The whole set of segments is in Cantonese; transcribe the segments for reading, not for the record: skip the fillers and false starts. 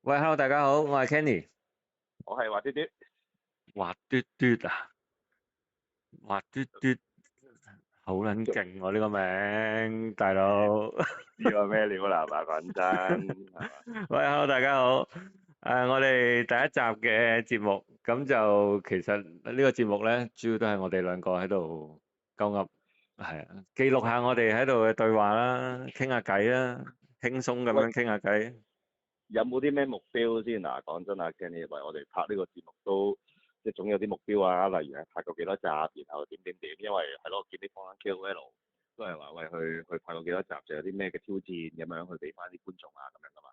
喂，Hello，大家好，我係 Kenny。我係話啲啲，滑嘟嘟啊，滑嘟嘟，好撚勁喎呢個名，大佬。知我咩料啦，係嘛？講真，係嘛？喂，Hello，大家好。我哋第一集嘅節目，咁就其實呢個節目咧，主要都係我哋兩個喺度鳩噏，係啊，記錄下我哋喺度嘅對話啦，傾下偈啦，輕鬆咁喂，樣傾下偈。有冇啲咩目標先嗱？講真啊，Kenny，喂，我哋拍呢個節目都即係總有啲目標啊，例如係拍過幾多集，然後點點點，因為係咯，我見啲坊間 KOL 都係話喂，去拍過幾多集，就有啲咩嘅挑戰咁樣去俾翻啲觀眾啊咁樣噶嘛。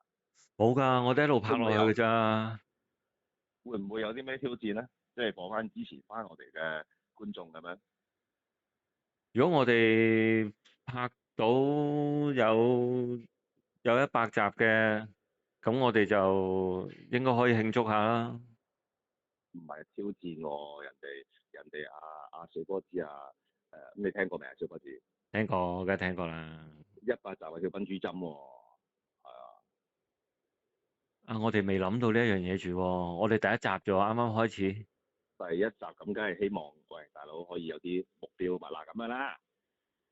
冇㗎，我哋一路拍落去㗎會唔會有？咋。會唔會有啲咩挑戰咧？即係講翻支持翻我哋嘅觀眾咁樣。如果我哋拍到有100集嘅，咁我哋就應該可以慶祝下啦。唔係挑戰喎，人哋阿小波子啊，咁你聽過未啊？小波子聽過，梗係聽過啦。100集係叫笨豬針喎，係啊，我哋未諗到呢一樣嘢住喎，我哋第一集啫喎，啱啱開始。第一集咁梗係希望，喂大佬可以有啲目標嘛，嗱咁樣啦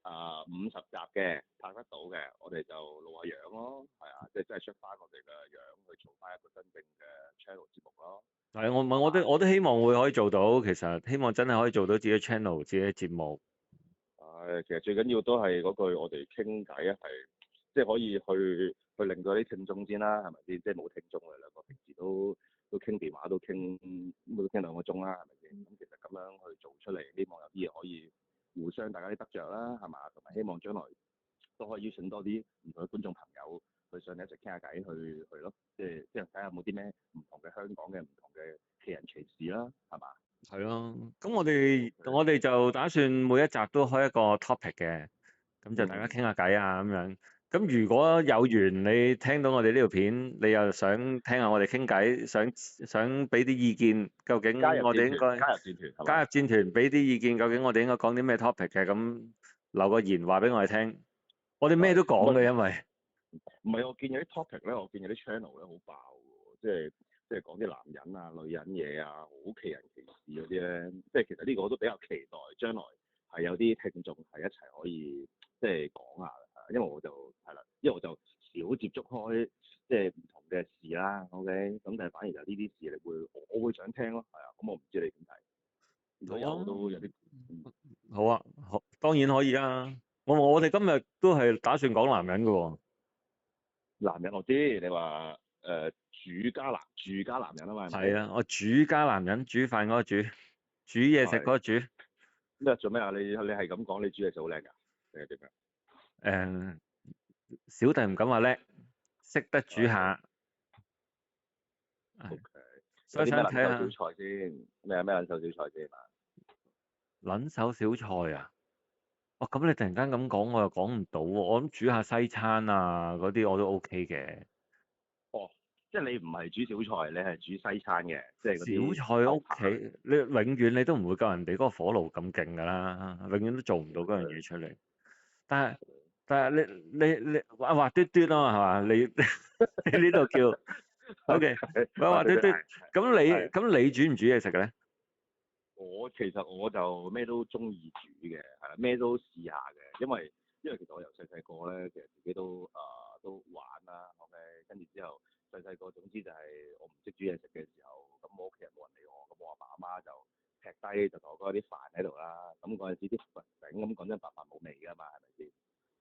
，50集嘅拍得到嘅，我哋就露下樣咯，係啊，即係真係出翻我哋嘅樣去做翻一個真正嘅 channel 節目咯，係，我唔係，係嘛？我都希望會可以做到。其實希望真係可以做到自己 channel、自己嘅節目。其實最緊要都係嗰句，我哋傾偈啊，係即係可以去令到啲聽眾先啦，係咪先？即係冇聽眾，我哋兩個平時都傾電話都傾2個鐘啦，係咪先？咁其實咁樣去做出嚟，希望有啲嘢可以互相大家啲得着啦，係嘛？同埋希望將來都可以邀請多啲唔同嘅觀眾朋友去上嚟一齊傾下偈，去咯，即係睇下有冇啲咩唔同嘅香港嘅唔同嘅奇人奇事啦，係嘛係咯，咁我哋就打算每一集都開一個 topic 嘅。咁就大家傾嗯，下偈啊咁樣。咁如果有緣你聽到我哋呢條片，你又想聽下我哋傾偈，想俾啲意見，究竟我哋應該加入戰團係加入嘛？戰團，俾啲意見，究竟我哋應該講啲咩 topic 嘅？咁留個言話俾我哋聽。我哋咩都唔係講嘅，因為唔係，我見有啲 topic 咧，我見有啲 channel 咧好爆喎，即係講啲男人啊、女人嘢啊，好奇人奇事嗰啲咧，即係其實呢個我都比較期待，將來係有啲聽眾係一齊可以即係講下嘅，因為我就係啦，因為我就少接觸開即係唔同嘅事啦，OK，咁但係反而就呢啲事你我會想聽咯，係啊，咁我唔知你點睇，如果好啊，有都有啲好啊，好，當然可以啊。我哋今日都係打算講男人嘅喎。男人我知你話住家男人啊嘛，係咪？係啊，我煮家男人，煮飯嗰個煮，煮嘢食嗰係。個煮。咩做咩啊？你係咁講，你煮嘢食好靚㗎，定係點樣？誒，小弟唔敢話叻，識得煮係下。係，，OK。有所以啲咩撚手小想睇下菜先？咩撚手小菜先啊？撚手小菜啊！哦，咁你突然間咁講，我又講唔到喎。我諗煮下西餐啊，嗰啲我都 OK 嘅。哦，即係你唔係煮小菜，你係煮西餐嘅，即係嗰啲小菜屋牛扒。企，你永遠你都唔會夠人哋嗰個火爐咁勁噶啦，永遠都做唔到嗰樣嘢出嚟。但係你滑嘟嘟啊嘛，係嘛？你呢度叫 OK，喂滑嘟嘟。係係。咁你煮唔煮嘢食嘅咧？其實我就咩都中意煮嘅，係啦，咩都試下嘅，因為其實我由細細個咧，其實自己都玩啦，OK，跟住之後細細個總之就係我唔識煮嘢食嘅時候，咁我屋企人冇人理我，咁我阿爸阿媽就劈低就同我講有啲飯喺度啦，咁嗰陣時啲飯整，咁講真白飯冇味㗎嘛，係咪先？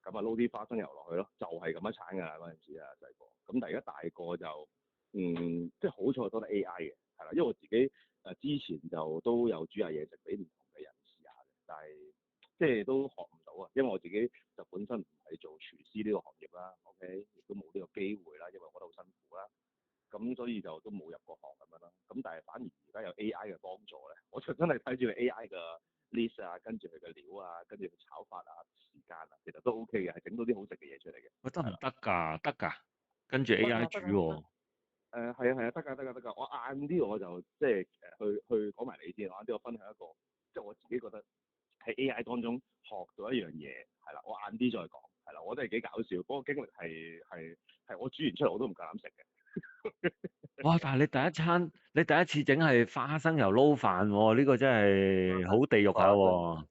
咁啊撈啲花生油落去咯，就係咁樣鏟㗎啦嗰陣時啊細個，咁但係而家大個就即係好彩多得 AI 嘅，係啦，因為我自己之前就都有煮下嘢食俾唔同嘅人試下嘅，但係即係都學唔到啊，因為我自己就本身唔係做廚師呢個行業啦，OK，亦都冇呢個機會啦，因為我覺得好辛苦啦，咁所以就都冇入過行咁樣啦。咁但係反而而家有 AI 嘅幫助咧，我就真係睇住 AI 嘅 list 啊，跟住佢嘅料啊，跟住佢炒法啊、時間啊，其實都 OK 嘅，係整到啲好食嘅嘢出嚟嘅，喂，得唔係啦。得㗎？得㗎，跟住 得 AI 啊，得啊，得。煮喎。係啊，係啊，得㗎，得㗎，得㗎。我晏啲我就即係去講埋你先，我晏啲我分享一個，即係我自己覺得喺 AI 當中學到一樣嘢，係啦，我晏啲再講，係啦，我真係幾搞笑，嗰個經歷係我煮完出嚟我都唔夠膽食嘅。哇！但係你第一次整係花生油撈飯喎，呢個真係好地獄下花生喎。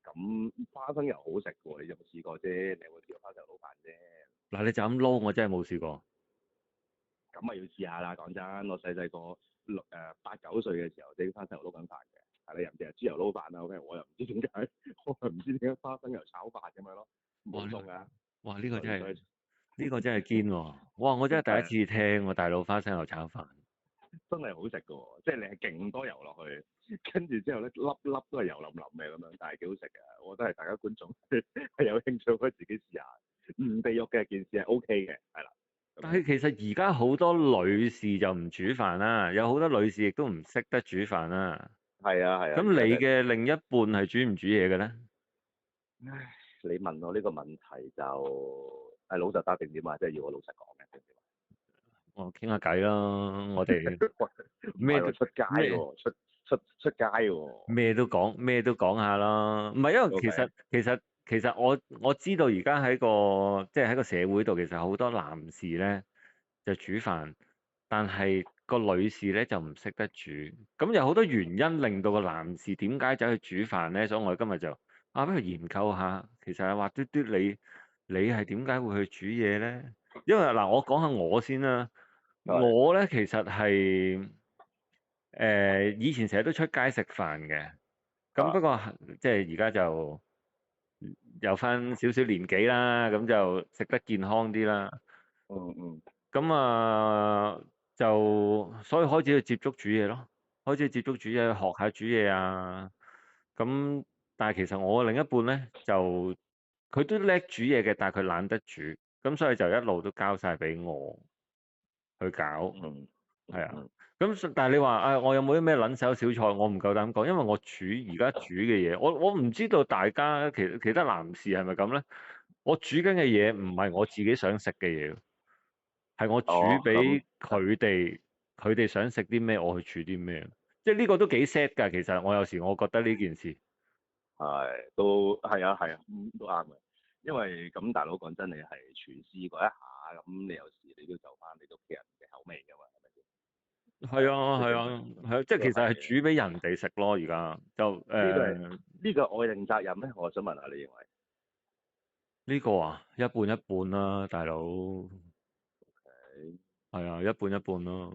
咁花生油好食喎，你有冇試過啫？你有冇試過花生油撈飯啫？嗱，你就咁撈，我真係冇試過。咁咪要試下啦！講真，我細細個八九歲嘅時候整花生油撈緊飯嘅，係你又唔知係豬油撈飯啦，OK？我又唔知點解，我又唔知點解花生油炒飯咁樣咯，哇！冇餸啊！哇！呢個真係所以呢個真係堅喎。哇！我真係第一次聽喎，大佬花生油炒飯。真係好食嘅喎，即係你係勁多油落去，跟住之後咧粒粒都係油淋淋嘅咁樣，但係幾好食嘅。我覺得係大家觀眾係有興趣可以自己試下，唔地獄嘅件事係 OK 嘅，係啦。但係其實而家好多女士就唔煮飯啦，有好多女士亦都唔識得煮飯啦。係啊係啊，咁你而家真係嘅另一半係煮唔煮嘢嘅咧？唉，你問我呢個問題就係老實答定點啊？即係要我老實講嘅定點啊？我傾下偈咯，我哋唔咩都係喎，出街咩喎，出街喎。咩都講下咯。唔係因為 O K，其實我知道而家喺個即係喺個社會度，其實好多男士咧就煮飯，但係個女士咧就唔識得煮。咁有好多原因令到個男士點解走去煮飯咧？所以我哋今日就不如研究下，其實係話嘟嘟你係點解會去煮嘢咧？因為嗱，我講下我先啦。係我咧其實係以前成日都出街食飯嘅，咁啊，不過即係而家就有翻少少年紀啦，咁就食得健康啲啦。嗯，咁就所以開始去接觸煮嘢咯，開始接觸煮嘢，學下煮嘢啊。咁但係其實我另一半咧就佢都叻煮嘢嘅，但係佢懶得煮，咁所以就一路都交晒俾我去搞。嗯係啊，嗯，咁但係你話我有冇啲咩撚手小菜？我唔夠膽講，因為我而家煮嘅嘢，我唔知道大家其他男士係咪咁咧？我煮緊嘅嘢唔係我自己想食嘅嘢，係我煮哦，咁俾佢哋想食啲咩，我去煮啲咩。即係呢個都幾 sad 㗎。其實我有時我覺得呢件事係都係啊係啊，都啱嘅。因為咁大佬講真，你係廚師嗰一下，咁你有時你都要就翻你屋企人嘅口味㗎嘛，係咪先？係啊，係啊即係係啊係啊，即係其實係呢個係煮俾人哋食咯。而家就呢個係呢個愛定責任咧？我想問下你認為？呢個啊一半一半啦，大佬。係係啊，一半一半咯。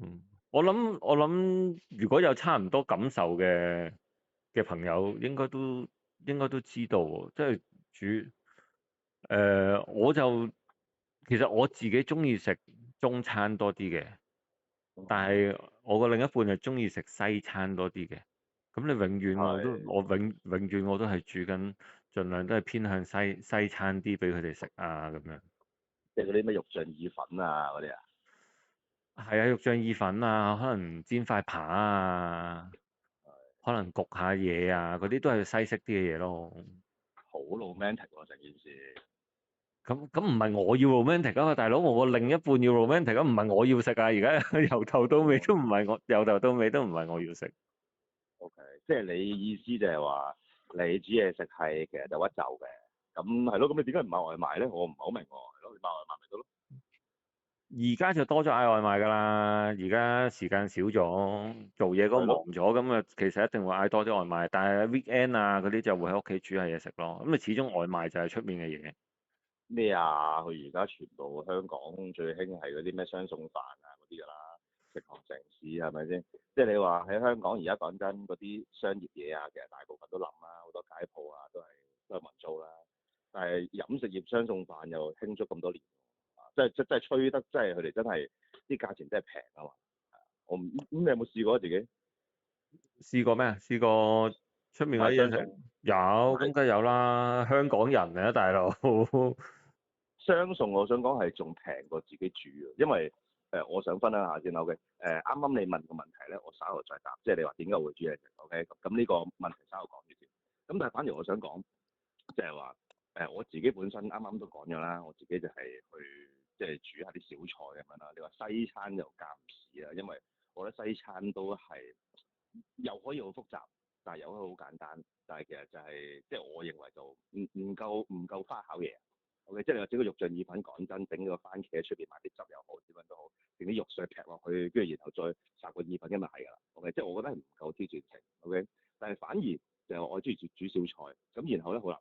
我諗，如果有差唔多感受嘅朋友，應該都知道喎。即係煮我就其實我自己中意食中餐多啲嘅，但係我個另一半就中意食西餐多啲嘅。咁你永遠係永遠我都係煮緊，盡量都係偏向西餐啲俾佢哋食啊咁樣。即係嗰啲咩肉醬意粉啊嗰啲啊？係啊，肉醬意粉啊，可能煎塊扒啊，可能焗下嘢啊，嗰啲都係西式啲嘅嘢咯。好 romantic 喎成件事。咁唔係我要 romantic 啊嘛，大佬，我個另一半要 romantic 啊，唔係我要食啊。而家由頭到尾都唔係我，由頭到尾都唔係我要食。OK，即係你意思就係話你煮嘢食係其實就屈就嘅，咁係咯，咁你點解唔買外賣咧？我唔係好明喎，係咯，你買外賣咪得咯？而家就多咗嗌外賣㗎啦，而家時間少咗，做嘢嗰係咯，忙咗，咁啊其實一定會嗌多啲外賣，但係 weekend 啊嗰啲就會喺屋企煮下嘢食咯。咁啊始終外賣就係出面嘅嘢。咩啊？佢而家全部香港最興係嗰啲咩雙餸飯啊嗰啲㗎啦，食堂城市係咪先？即係你話喺香港而家講真嗰啲商業嘢啊，其實大部分都冧啦，好多街鋪啊都係民租啦。但係飲食業雙餸飯又興咗咁多年，即係吹得，即係佢哋真係啲價錢真係平啊嘛。我唔咁你有冇試過自己試過咩啊？試過出面嗰啲嘢食，買雙餸？有，咁梗係有啦。香港人啊，大佬。雙餸我想講係仲平過自己煮嘅，因為我想分享下先，OK？啱啱你問個問題咧，我稍後再答，即係你話點解會煮嘢食，OK？咁呢個問題稍後講住先。咁但係反而我想講，即係話我自己本身啱啱都講咗啦，我自己就係去即係煮下啲小菜咁樣啦。你話西餐又夾唔時啦，因為我覺得西餐都係又可以好複雜，但係又可以好簡單，但係其實就係即係我認為就唔夠花巧嘢。OK，即係你話整個肉醬意粉，講真，整個番茄喺出邊買啲汁又好，點樣都好，整啲肉碎劈落去，跟住然後再撒個意粉，咁咪係㗎啦。OK，即係我覺得係唔夠挑戰性。OK，但係反而就係我中意煮小菜，咁然後咧好啦，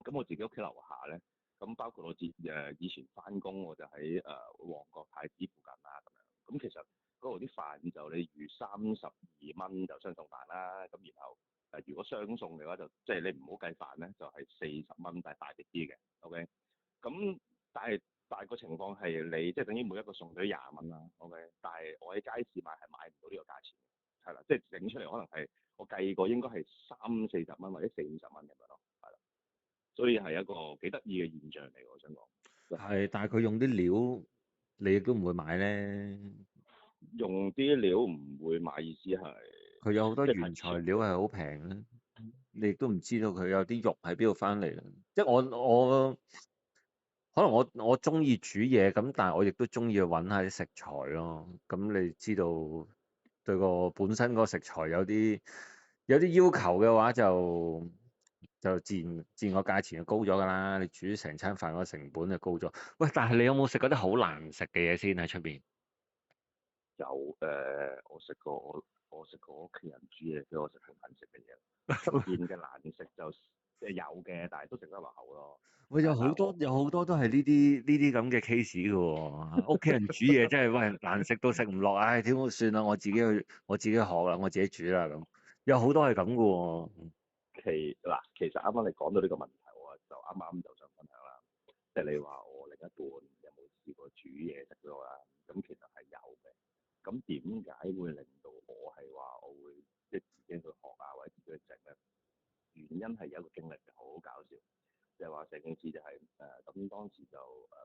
咁我自己屋企樓下咧，咁包括我以前翻工，我就喺旺角太子附近啦咁樣。咁其實嗰度啲飯就你預32蚊就雙餸飯啦。咁然後如果雙餸嘅話就即係你唔好計飯咧，就係40蚊，但係大隻啲嘅。OK，咁但係個情況係你即係等於每一個餸都20蚊啦。OK，但係我喺街市買係買唔到呢個價錢嘅，係啦，即係整出嚟可能係我計過應該係30-40蚊或者40-50蚊咁樣咯，係啦。所以係一個幾得意嘅現象嚟，我想講。係，但係佢用啲料，你亦都唔會買咧。用啲料唔會買，意思係佢有好多即係太原材潮。料係好平咧，你亦都唔知道佢有啲肉喺邊度翻嚟。即係我可能我中意煮嘢咁，但係我亦都中意去揾下啲食材咯。咁你知道對個本身嗰個食材有啲要求嘅話就自然個價錢就高咗㗎啦。你煮成餐飯個成本就高咗。喂，但係你有冇食過啲好難食嘅嘢先喺出邊？有我食過我食過屋企人煮嘢俾我食好難食嘅嘢。出邊嘅難食就即係有嘅，但係都食得落口咯。喂，有好但係我多有好多都係呢啲咁嘅 case 嘅喎，屋企人煮嘢真係喂難食到食唔落，唉，點算啦？我自己學啦，我自己煮啦咁，有好多係咁嘅喎。其實啱啱你講到呢個問題，我就啱啱就想分享啦。即係你話我另一半有冇試過煮嘢食俾我啦？咁其實係有嘅。咁點解會令到我係話我會即係自己去學啊，或者自己去整咧？原因係有一個經歷嘅，好搞笑。就係話成件事就係咁當時就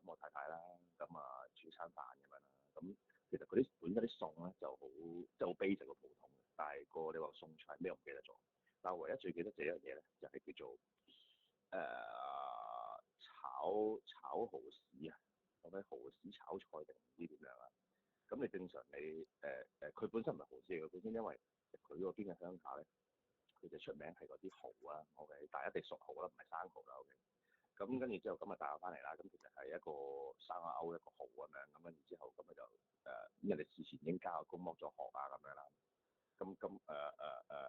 我太太啦，咁煮餐飯咁樣啦。咁其實佢啲本身啲餸咧就好即係好 basic 好普通嘅，但係你話餸菜咩我唔記得咗。但係唯一最記得就一樣嘢咧，就係叫做炒蠔豉啊，咁樣蠔豉炒菜定唔知點樣啊？咁你正常佢本身唔係蠔豉嚟嘅，本身因為佢嗰邊嘅鄉下咧，佢就出名係嗰啲蠔啊，OK，但係一定熟蠔啦，唔係生蠔啦，OK。咁跟住之後咁啊帶我翻嚟啦，咁其實係一個生勾一個蠔咁樣，咁跟住之後咁啊就人哋事前已經加個工剝咗殼啊咁樣啦，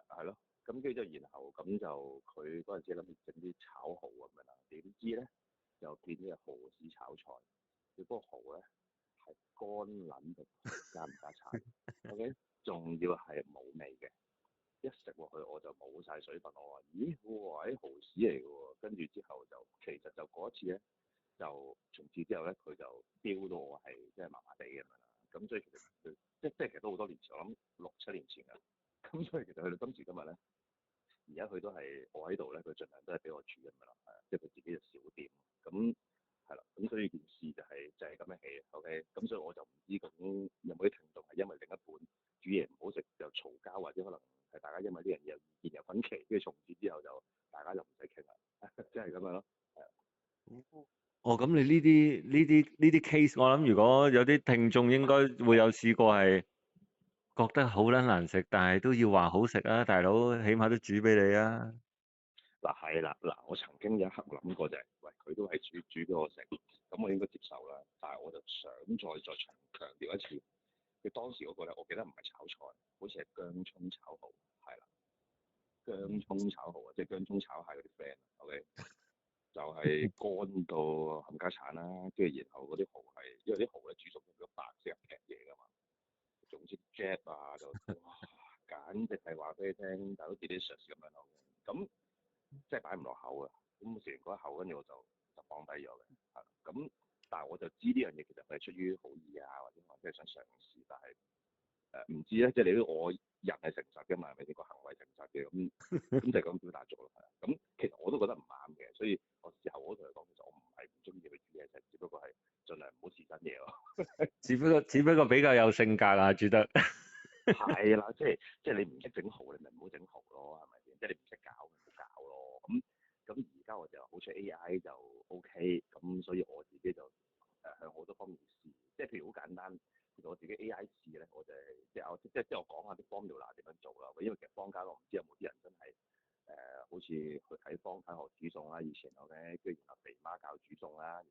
係咯，咁跟住之後然後咁就佢嗰陣時諗住整啲炒蠔咁樣啦，點知咧就見呢個蠔豉炒菜，佢嗰個蠔咧係乾撚到加唔加柴，OK，仲要係冇味嘅。一食落去我就冇晒水分，我話咦，哇，啲蠔豉嚟嘅喎，跟住之後就其實就嗰一次咧，就從此之後咧佢就標到我係即係麻麻地咁樣啦。咁所以其實佢即係其實都好多年前，我諗6-7年前㗎。咁所以其實去到今時今日咧，而家佢都係我喺度咧，佢盡量都係俾我煮咁樣啦，係啊，即係佢自己就少掂。咁係啦，咁所以件事就係咁樣起嘅，OK。咁所以我就唔知究竟有冇啲聽眾係因為另一半煮嘢唔好食就嘈交，或者可能係大家因為呢樣嘢有意見有分歧，跟住從此之後就大家就唔使傾啦，即係咁樣咯。係啊，哦，咁你呢啲 case，我諗如果有啲聽眾應該會有試過係覺得好撚難食，但係都要話好食啊，大佬起碼都煮俾你啊。嗱係啦，嗱我曾經有一刻諗過就係，喂佢都係煮俾我食，咁我應該接受啦。但係我就想再強調一次，佢當時嗰個咧，我記得唔係炒菜，好似係薑葱炒蠔，係啦。薑葱炒蠔啊，即係薑葱炒蟹嗰啲 friend，OK，就係乾到冚家產啦，跟住然後嗰啲蠔係，因為啲蠔咧煮熟咗變咗白色一劈嘢噶嘛，總之 jet 就哇，簡直係話俾你聽，大佬 delicious 咁樣咯，咁即係擺唔落口啊，咁食完嗰一口跟住我就放低咗嘅，係啦，咁但係我就知呢樣嘢其實佢係出於好意啊，或者我真係想嘗試，但係唔知咧，即係你都我人係誠實嘅嘛，係咪先個行為誠實嘅咁就係咁表達咗咯，係啊。咁其實我都覺得唔啱嘅，所以我事後我都同佢講，其實我唔係唔中意佢煮嘢食，只不過係盡量唔好試新嘢咯。只不過比較有性格啊，煮得。係啦，即係你唔識整蠔，你咪唔好整蠔咯，係咪先？即係你唔識搞，咪唔好搞咯。咁而家我就好似 AI 就 OK，咁所以我自己就向好多方面試，即係譬如好簡單，其實我自己 AI 試咧，我就係即係我講下啲 formula 點樣做啦。因為其實坊間我唔知有冇啲人真係好似去睇坊間學煮餸啦，以前我咧跟住然後肥媽教煮餸啦，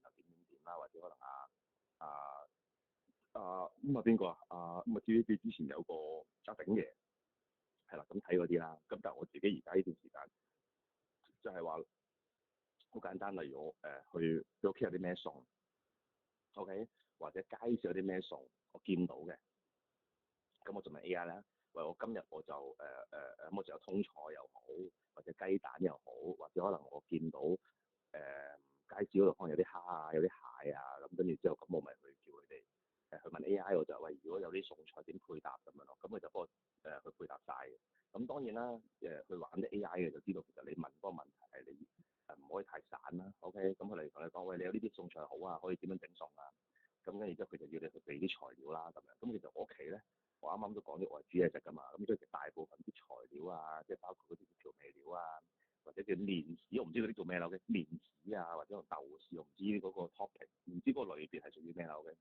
邊個啊？咁啊 TVB 之前有個阿鼎爺係啦，咁睇嗰啲啦。咁但係我自己而家呢段時間就係話好簡單，例如我去佢屋企有啲咩餸，OK，或者街市有啲咩餸，我見到嘅，咁我就問 AI 啦。喂，我今日我就咁我就有通菜又好，或者雞蛋又好，或者可能我見到街市嗰度可能有啲蝦啊，有啲蟹啊，咁跟住之後咁我咪去叫佢哋去問 AI，我就喂，如果有啲餸菜點配搭咁樣咯，咁佢就幫我去配搭晒嘅。咁當然啦，去玩啲 AI 嘅就知道其實你問嗰個問題係你唔可以太散啦，OK，咁佢嚟同你講，喂，你有呢啲餸菜好啊，可以點樣整餸啊？咁跟住之後佢就要你去備啲材料啦咁樣。咁其實我屋企咧，我啱啱都講咗我係煮嘢食㗎嘛，咁所以其實大部分啲材料啊，即係包括嗰啲調味料啊，或者叫麵豉，我唔知嗰啲做咩樓嘅麵豉啊，或者用豆豉，我唔知嗰個 topic，唔知嗰個裏邊係屬於咩樓嘅。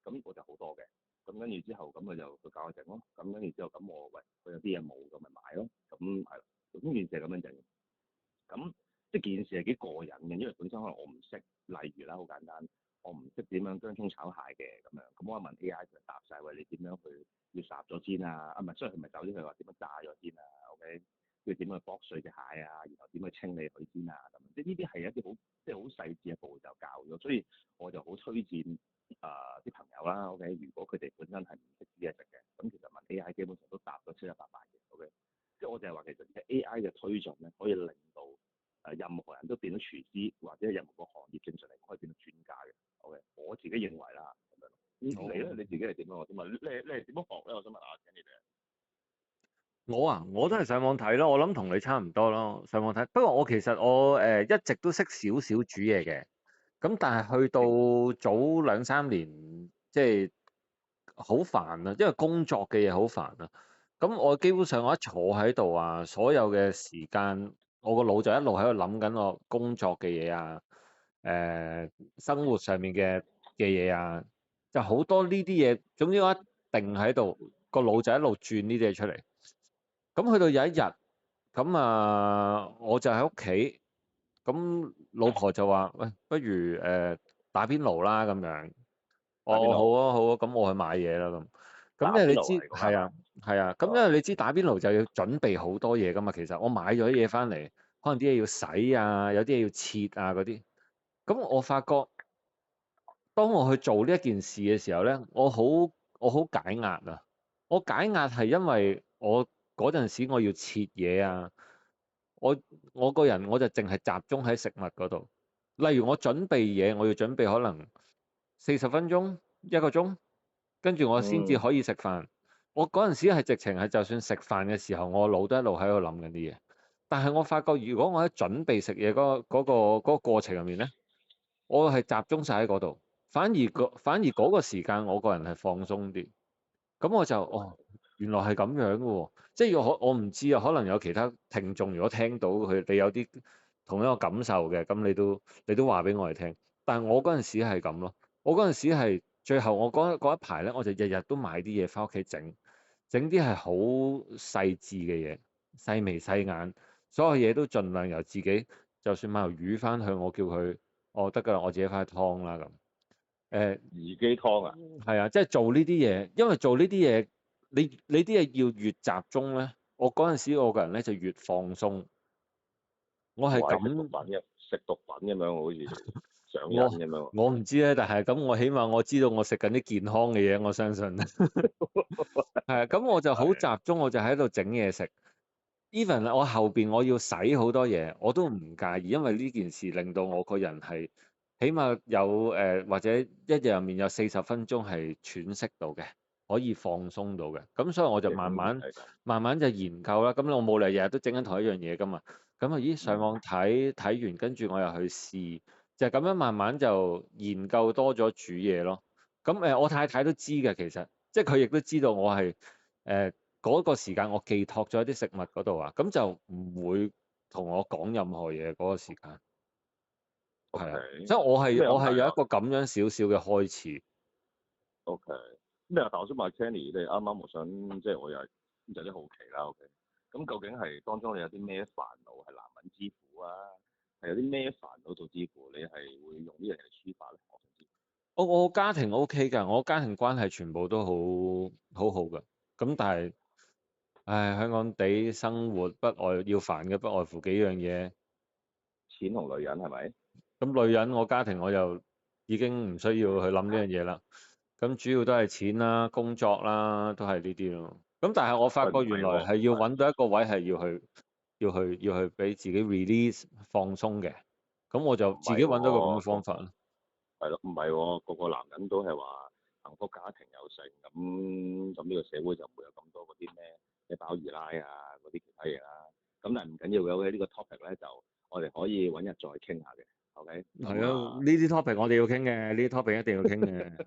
咁我就好多嘅。咁跟住之後，咁佢就佢教我整咯。咁跟住之後，咁我喂佢有啲嘢冇，咁咪買咯。咁係啦，咁件事係咁樣整。咁即係件事係幾過癮嘅，因為本身可能我唔識，例如啦，好簡單，我唔識點樣薑葱炒蟹嘅咁樣，咁我問 AI 佢答晒，喂，你點樣去要烚咗先啊？啊唔係，雖然佢唔係走啲，佢話點樣炸咗先啊？OK，跟住點樣去剝碎隻蟹啊？然後點去清理佢先啊？咁即係呢啲係一啲好即係好細緻嘅步驟教咗，所以我就好推薦啲朋友啦。OK，如果佢哋本身係唔識煮嘢食嘅，咁其實問 AI 基本上都答咗七七八八嘅。OK。即係我就係話其實 AI 嘅推進咧，可以令到任何人都變到廚師，或者任何個行業正常嚟講可以變到專家嘅。OK，我自己認為啦咁樣。你咧你自己係點樣？我想問你係點樣學咧？我想問下你哋。我啊，我都係上網睇咯，我諗同你差唔多咯，上網睇。不過我其實我一直都識少少煮嘢嘅，咁但係去到早兩三年，即係好煩啊，因為工作嘅嘢好煩啊。咁我基本上我一坐喺度啊，所有嘅時間，我個腦就一路喺度諗緊我工作嘅嘢啊，生活上面嘅嘢啊，就好多呢啲嘢。總之我一定喺度，個腦就一路轉呢啲嘢出嚟。咁去到有一日，咁啊，我就喺屋企，咁老婆就話：喂，不如打邊爐啦咁樣。哦，打邊爐，好啊，好啊，咁我去買嘢啦咁。咁因打邊爐為你知係講緊係嘛？係啊係啊，咁因為你知打邊爐就要準備好多嘢噶嘛。其實我買咗啲嘢翻嚟，可能啲嘢要洗啊，有啲嘢要切啊嗰啲。咁我發覺，當我去做呢一件事嘅時候咧，我好解壓啊！我解壓係因為我嗰陣時我要切嘢啊，我我個人我就淨係集中喺食物嗰度。例如我準備嘢，我要準備可能40分鐘一個鐘，跟住我先至嗯可以食飯。我嗰陣時係直情係就算食飯嘅時候，我腦都一路喺度諗緊啲嘢。但係我發覺，如果我喺準備食嘢嗰個過程入面咧，我係集中晒喺嗰度，反而嗰個時間我個人係放鬆啲。咁我就哦，原來係咁樣嘅喎。即係我唔知啊，可能有其他聽眾如果聽到佢哋有啲同一個感受嘅，咁你都話俾我哋聽。但係我嗰陣時係咁咯，我嗰陣時係最後我嗰一排咧，我就日日都買啲嘢翻屋企整啲係好細緻嘅嘢，細眉細眼，所有嘢都盡量由自己，就算買條魚翻去，我叫佢，哦得㗎啦，我自己翻去劏啦咁。誒自己湯啊？係啊，即係做呢啲嘢，因為做呢啲嘢，你啲嘢要越集中咧，我嗰陣時我個人咧就越放鬆。我係我係咁，食毒品咁樣，好似上癮我咁樣。我唔知咧，但係咁我起碼我知道我食緊啲健康嘅嘢，我相信。係啊，咁我就好集係中，我就喺度整嘢食。Even 我後邊我要洗好多嘢，我都唔介意，因為呢件事令到我個人係起碼有或者一日入面有40分鐘係喘息到嘅，可以放鬆到嘅。咁所以我就嘅，咁慢慢係咁。慢慢就研究啦。咁我冇理由日日都整緊同一樣嘢噶嘛。咁啊，咦上嗯網睇完，跟住我又去試，就咁樣慢慢就研究多咗煮嘢咯。咁我太太都知嘅，其實即係佢亦都知道我係誒嗰個時間我寄託咗一啲食物嗰度啊，咁就唔會同我講任何嘢嗰個時間。係，OK。啊，所以我咩係我係有一問題啊個咁樣少少嘅開始。？OK。咩啊？但我想問 Kenny，你啱啱我想即係我又係有啲好奇啦。OK。咁究竟係當中你有啲咩煩惱係難揾支付啊？係有啲咩煩惱導致乎你係會用呢樣嘢嚟抒發咧？我想知。我家庭 OK 㗎，我家庭關係全部都好好㗎。咁但係，唉，香港地生活不外要煩嘅不外乎幾樣嘢。錢同女人係咪？咁女人我家庭我又已經唔需要去諗呢樣嘢啦。咁主要都係錢啦、工作啦，都係呢啲咯。咁但係我發喂，唔覺原來係喎，係要揾到一個位係要去俾自己 release 放鬆嘅。咁我就自己唔係揾到個咁嘅喎，方法啦。係咯，唔係喎，個個男人都係話幸福家庭有成，咁呢個社會就唔會有咁多嗰啲咩包二奶啊嗰啲其他嘢啦。咁但係唔緊要嘅，呢個 topic 咧就我哋可以揾日再傾下嘅，OK？係啊，呢啲 topic 我哋要傾嘅，呢啲 topic 一定要傾嘅。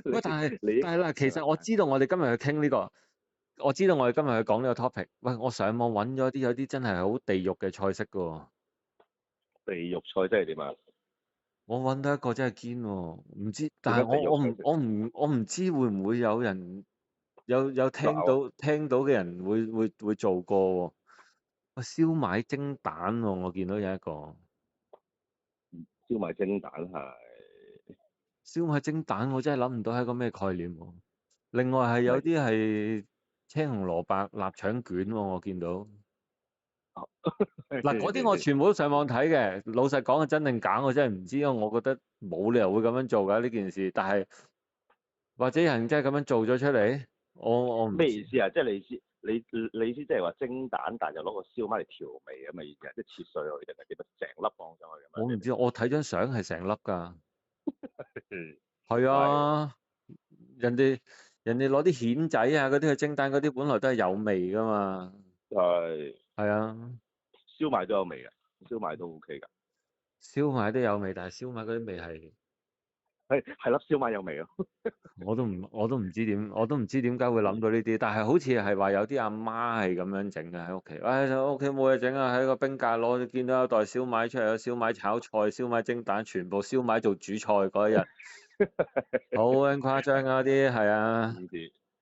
喂，但係你但係嗱，其係啦，實我知道我哋今日去傾呢個，我知道我哋今日去講呢個 topic。喂，我上網揾咗啲有啲真係好地獄嘅菜式㗎喎。地獄菜即係點啊？我揾到一個真係堅喎，唔知，但係點樣地獄菜式？我唔知會唔會有人有嗱，聽到嘅人會做過喎。喂，燒賣蒸蛋喎，我見到有一個燒賣蒸蛋係燒賣蒸蛋，我真係諗唔到係一個咩概念喎。另外係有咪？啲係青紅蘿蔔臘腸卷喎，我見到。嗱，嗰啲我全部都上網睇嘅，老實講係真定假，我真係唔知，因為我覺得冇理由會咁樣做㗎呢件事，但係或者有人真係咁樣做咗出嚟，我唔知。咩意思啊？即係你意思即係話蒸蛋，但係就攞個燒賣嚟調味咁嘅意思啊？即係切碎佢定係點啊？成粒放上去咁樣定我唔知，我睇張相係成粒㗎。係？係係啊，人哋攞啲蜆仔啊嗰啲去蒸蛋嗰啲，本來都係有味㗎嘛。係係啊，燒賣都有味嘅，燒賣都 OK 㗎。燒賣都有味，但係燒賣嗰啲味係係粒燒賣有味咯。我都唔知點，我都唔知點解會諗到呢啲。但係好似係話有啲阿媽係咁樣整嘅喺屋企。唉，就屋企冇嘢整啊，喺個冰格攞見到一袋燒賣出嚟，有燒賣炒菜、燒賣蒸蛋，全部燒賣做主菜嗰一日，好撚誇張啊！啲係啊。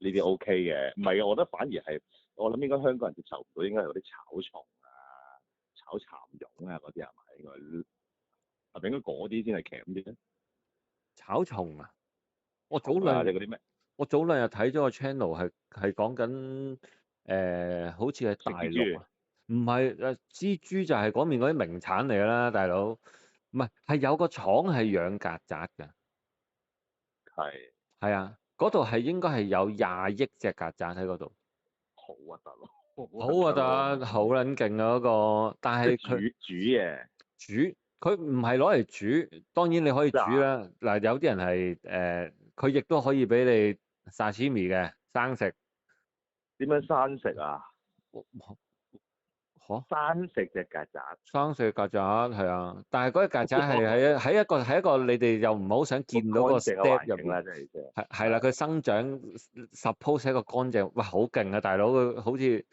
呢啲 OK 嘅，唔係嘅，我覺得反而係我諗應該香港人接受唔到，應該係嗰啲炒蟲啊、炒蠶蛹啊嗰啲係咪？係咪應該嗰啲先係鉗啲咧？炒蟲啊！我早蟲啊，兩即係嗰啲咩我早兩日睇咗個 channel 係講緊好似係食大陸蜘啊，唔係蜘蛛就係嗰面嗰啲名產嚟㗎啦，大佬。唔係，係有個廠係養曱甴㗎。蛛係係啊，嗰度係應該係有20億隻曱甴喺嗰度。好核突咯，好好核核突咯，突，好撚勁啊嗰個，但即係係佢煮嘅，煮佢唔係攞嚟煮，當然你可以煮嗱啦。嗱，有啲人係佢亦都可以俾你沙西米嘅生食。點樣生食啊？嚇，生食隻曱甴，生食曱甴係啊，但係嗰隻曱甴係喺一個你哋又唔係好想好見到個 乾淨嘅 step 入面。環境啦，即係意思係啦，佢生長 suppose 係一個乾淨，哇好勁啊大佬，佢好似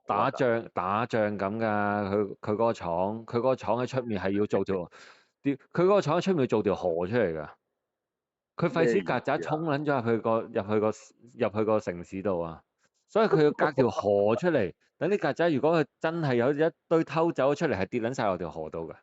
好核突。打仗咁㗎。佢嗰個廠，佢嗰個廠喺出面係要做佢嗰個廠喺出面要做條河出嚟㗎。佢費事咩意曱甴思啊？衝撚咗入去個城市度啊，所以佢要隔條河出嚟，等啲曱甴如果佢真係有一堆偷走咗出嚟，係跌撚晒落條河度㗎。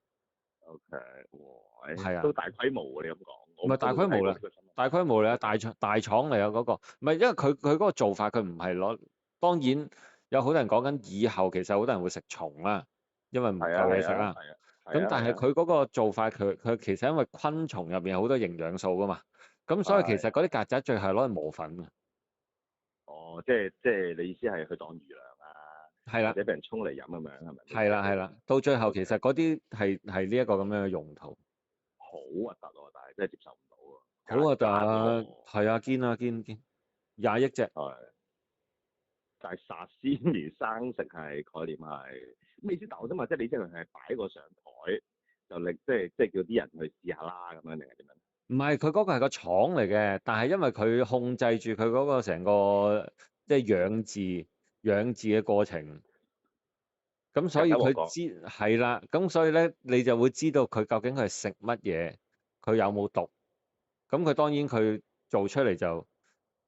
OK，哇，係啊，都大規模喎，你咁講，我唔係大規模啦，睇過呢個新聞。大規模嚟啊，大廠嚟啊嗰個，唔係因為佢嗰個做法佢唔係攞，當然有好多人講緊以後其實好多人會食蟲啦，因為唔係啊夠嘢食啦。係啊係啊係咁但係啊係啊，佢嗰個做法佢其實因為昆蟲入邊有好多營養素㗎嘛，咁所以其實係。嗰啲曱甴最後攞嚟磨粉啊。哦，即係你意思係去當魚糧啊，係啦，或者俾人沖嚟飲咁樣係咪？係啦，係啦，到最後 OK，其實嗰啲係呢一個咁樣嘅用途。好核突喎，但係真係接受唔到喎，好核突，曱甴喎，係啊，堅啊堅，20億隻。係。但係沙司麵生食係概念係咩意思？但我想問，即係你即係係擺個上台，就令即係叫啲人去試下啦咁樣定係點樣？唔係，佢嗰個係個廠嚟嘅，但係因為佢控制住佢嗰個成個即係養殖嘅過程，咁所以佢曱甴王國係啦，咁所以咧你就會知道佢究竟佢係食乜嘢，佢有冇毒。咁佢當然佢做出嚟就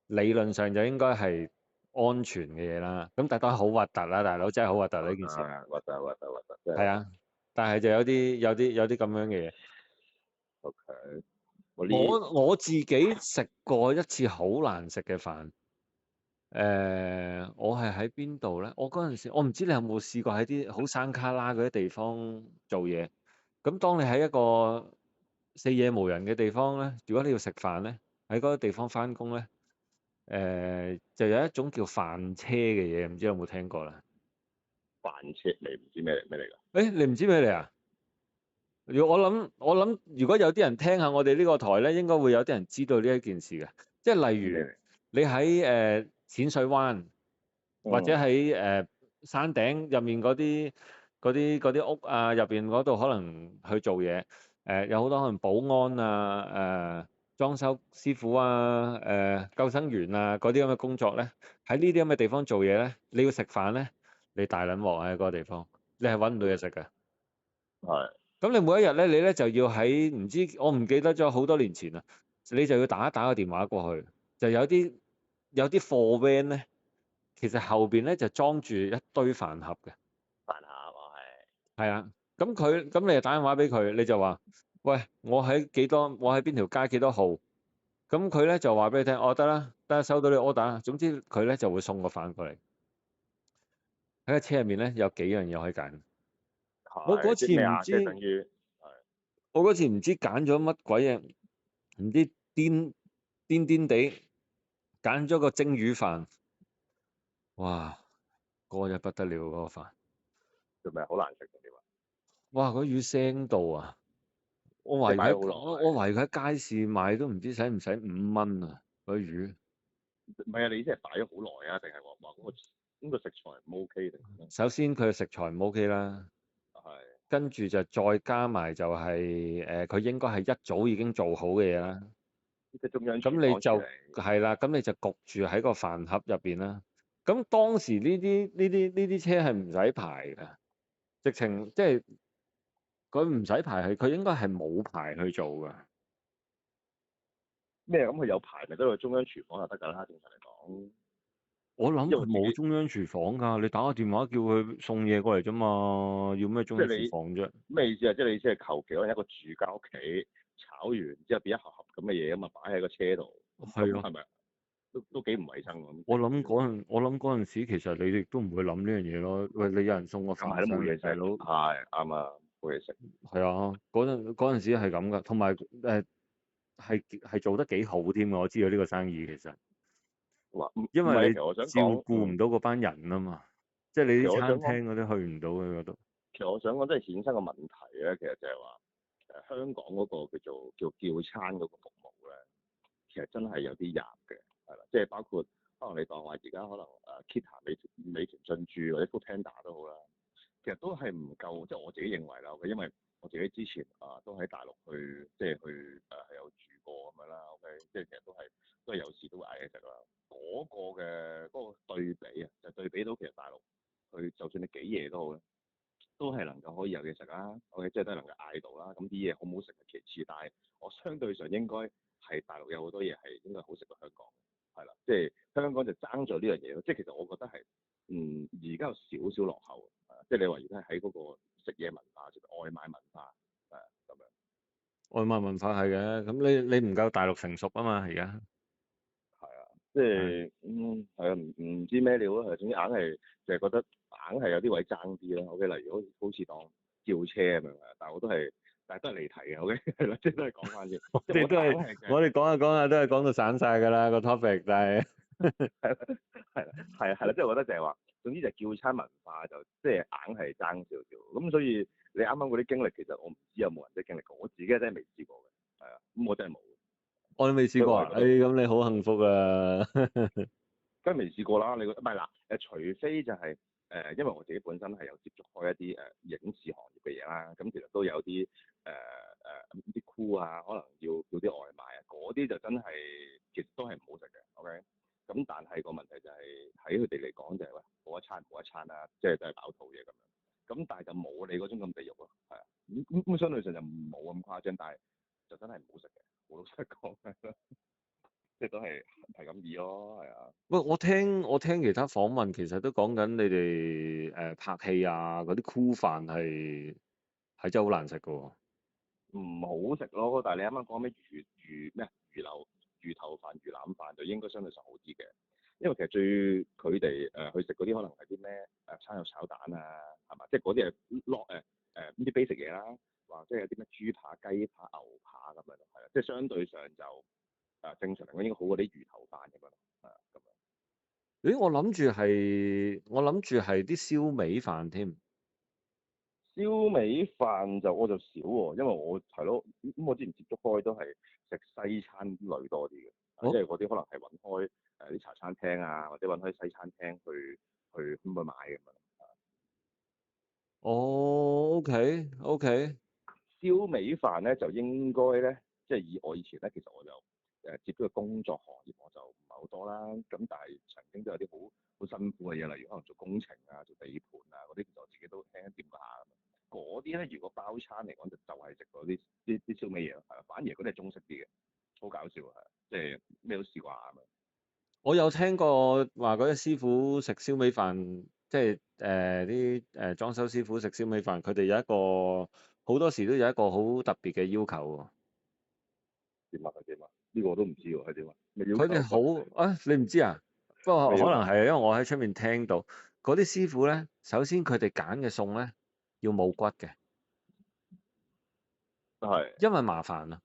理論上就應該係安全嘅嘢啦。咁但係都係好核突啦，大佬真係好核突呢件事。啊，核突，真係核突。係啊，但係就有啲咁樣嘅嘢。OK，嗰啲我自己食過一次好難食嘅飯。我係喺邊度咧？我嗰陣時，我唔知你有冇試過喺啲好山卡拉嗰啲地方做嘢。咁當你喺一個四野無人嘅地方咧，如果你要食飯咧，喺嗰個地方翻工咧，就有一種叫飯車嘅嘢，唔知有冇聽過啦？飯車，你唔知咩嚟㗎？你唔知咩嚟啊？我諗，如果有啲人聽下我哋呢個台咧，應該會有啲人知道呢一件事嘅。即係例如咩嚟？你喺淺水灣或者嗯，喺山頂入面嗰啲屋啊，入邊嗰度可能去做嘢。有好多可能保安啊、裝修師傅啊、救生員啊嗰啲咁嘅工作咧，喺呢啲咁嘅地方做嘢咧，你要食飯咧，你大撚鑊喺嗰個地方，你係揾唔到嘢食嘅。係咁你每一日咧，你咧就要喺唔知我唔記得咗好多年前啦，你就要打一打個電話過去，就有啲貨 van 咧，其實後邊咧就裝住一堆飯盒嘅。飯盒我係啊，咁你就打電話俾佢，你就話喂，我喺幾多，我喺邊條街幾多號，咁佢咧就話俾你聽，哦，得啦，得收到你 order 啦，總之佢咧就會送個飯過嚟。喺個車入面咧有幾樣嘢可以揀。我嗰次係即係咩啊？即係等唔知於我嗰次唔知揀咗乜鬼嘢，唔知癲地揀咗個蒸魚飯。哇，嗰日不得了嗰個飯。做咩好難食㗎？你話哇，嗰魚腥到啊！我即係懷疑佢喺擺咗好我懷疑佢喺街市買都唔知使唔使5蚊啊！嗰魚。耐，唔係啊？你意思係擺咗好耐啊？定係話嗰個食材唔 OK 定點首先佢嘅食材唔 OK 啦，啊？係跟住就再加埋就係佢應該係一早已經做好嘅嘢啦。即係中央廚咁你就房處理。係啦，咁你就焗住喺個飯盒入邊啦。咁當時呢啲車係唔使排嘅，直情即係佢唔使排，佢應該係冇排去做㗎。咩咁佢有排咪得去中央廚房就得㗎啦，正常嚟講。我諗佢因為我自己冇中央廚房㗎，你打個電話叫佢送嘢過嚟啫嘛，要咩中央廚即係房啫？你咩意思啊？即係你意思係求其可能一個住家屋企炒完之後變一盒盒咁嘅嘢啊嘛，擺喺個車度，咁係啊。係咪都幾唔衞生咁？我諗嗰陣時，其實你哋都唔會諗呢樣嘢咯。喂，你有人送個咁係都冇飯上嚟，嘢食，大佬。係啱啊，冇嘢食。係啊，嗰陣時係咁噶，同埋係做得幾好添㗎。我知道呢個生意其實，話唔係，因為你其實我想照講，顧唔到嗰班人啊嘛，即係你其啲實我想講，餐廳嗰啲去唔到嘅嗰度。其實我想講，即係衍生個問題咧，其實就係話香港嗰個叫餐嗰個服務咧，其實真係有啲弱嘅，係啦，即係包括可能你當話而家可能Kita 美團進駐或者 Foodpanda 都好啦，其實都係唔夠，即係我自己認為啦，因為我自己之前都喺大陸即係去係有住過咁樣啦，OK，即係其實都係有時都會嗌嘢食啦。嗰個對比啊，就對比到其實大陸佢就算你幾夜都好咧，都係能夠可以有嘢食啦，OK，即係都係能夠嗌到啦。咁啲嘢好唔好食係其次，但係我相對上應該係大陸有好多嘢係應該好食過香港，係啦，即係香港就爭咗呢樣嘢咯。即係其實我覺得係而家有少少落後，即係你話而家喺嗰個食嘢文化，即係外賣文化咁樣。外賣文化係嘅，咁你唔夠大陸成熟啊嘛，而家。係啊，即係係啊，唔知咩料咯，係總之硬係就係覺得硬係有啲位爭啲咯。OK，例如好似當叫車咁樣啊，但係都係離題嘅。OK，係啦，即係都係講翻先，我即係我覺得硬哋都係係嘅。我哋講下講下都係講到散晒㗎啦個 topic，但係係啦，係啦，即係我覺得就係話，總之就係叫餐文化就即係硬係爭少少。咁所以你啱啱嗰啲經歷，其實我唔知有冇人即係經歷過，我自己真係未試過嘅。係啊，咁我真係冇，我都未試過啊！所以我係覺得咁你好幸福啊！梗係未試過啦。你覺得唔係嗱？除非就係因為我自己本身係有接觸開一啲影視行業嘅嘢啦，咁其實都有啲啲 crew 啊，可能要啲外賣啊，嗰啲就真係其實都係唔好食嘅。OK，咁但係個問題就係喺佢哋嚟講就係喂冇一餐啦，即係都係飽肚嘢咁樣。咁但係就冇你嗰種咁地獄咯，係啊。咁相對上就冇咁誇張，但係就真係唔好食嘅。好老實講係咯，即係都係咁易咯，係啊。喂，我聽其他訪問，其實都講緊你哋拍戲啊嗰啲 crew 飯係真係好難食㗎喎。唔好食咯。但係你啱啱講咩魚頭飯、魚腩飯就應該相對上好啲嘅，因為其實佢哋去食嗰啲可能係啲咩生肉炒蛋啊，係嘛？即係嗰啲係落呢啲 basic 嘢啦，或者有啲咩豬扒、雞扒、牛扒咁樣咯，係啦，即係相對上就正常嚟講應該好過啲魚頭飯咁樣咯，係啊咁樣。咦，我諗住係啲燒味飯添。燒味飯就我就少喎，因為我係咯，咁我之前接觸開都係食西餐類多啲嘅，因哦，為嗰啲可能係揾開啲茶餐廳啊，或者揾開西餐廳去買咁樣。哦，OK，OK，燒味飯咧就應該咧，即係我以前咧，其實我就接觸嘅工作行業我就唔係好多啦。咁但係曾經都有啲好辛苦嘅嘢，例如可能做工程啊、做地盤啊嗰啲，其實我自己都輕輕掂過下咁樣。嗰啲咧，如果包餐嚟講，就係食嗰啲燒味嘢咯，係啊。反而嗰啲係中式啲嘅，好搞笑係，即係咩都試過下咁樣。我有聽過話嗰啲師傅食燒味飯，即係啲裝修師傅食燒味飯，佢哋有一個好多時都有一個好特別嘅要求喎。點啊？係點啊？呢個我都唔知喎，係點啊？咩要佢哋求啊？好啊，你唔知啊？不過咩要求？可能係因為我喺出面聽到嗰啲師傅咧，首先佢哋揀嘅餸咧要冇骨嘅，係因為麻煩啊。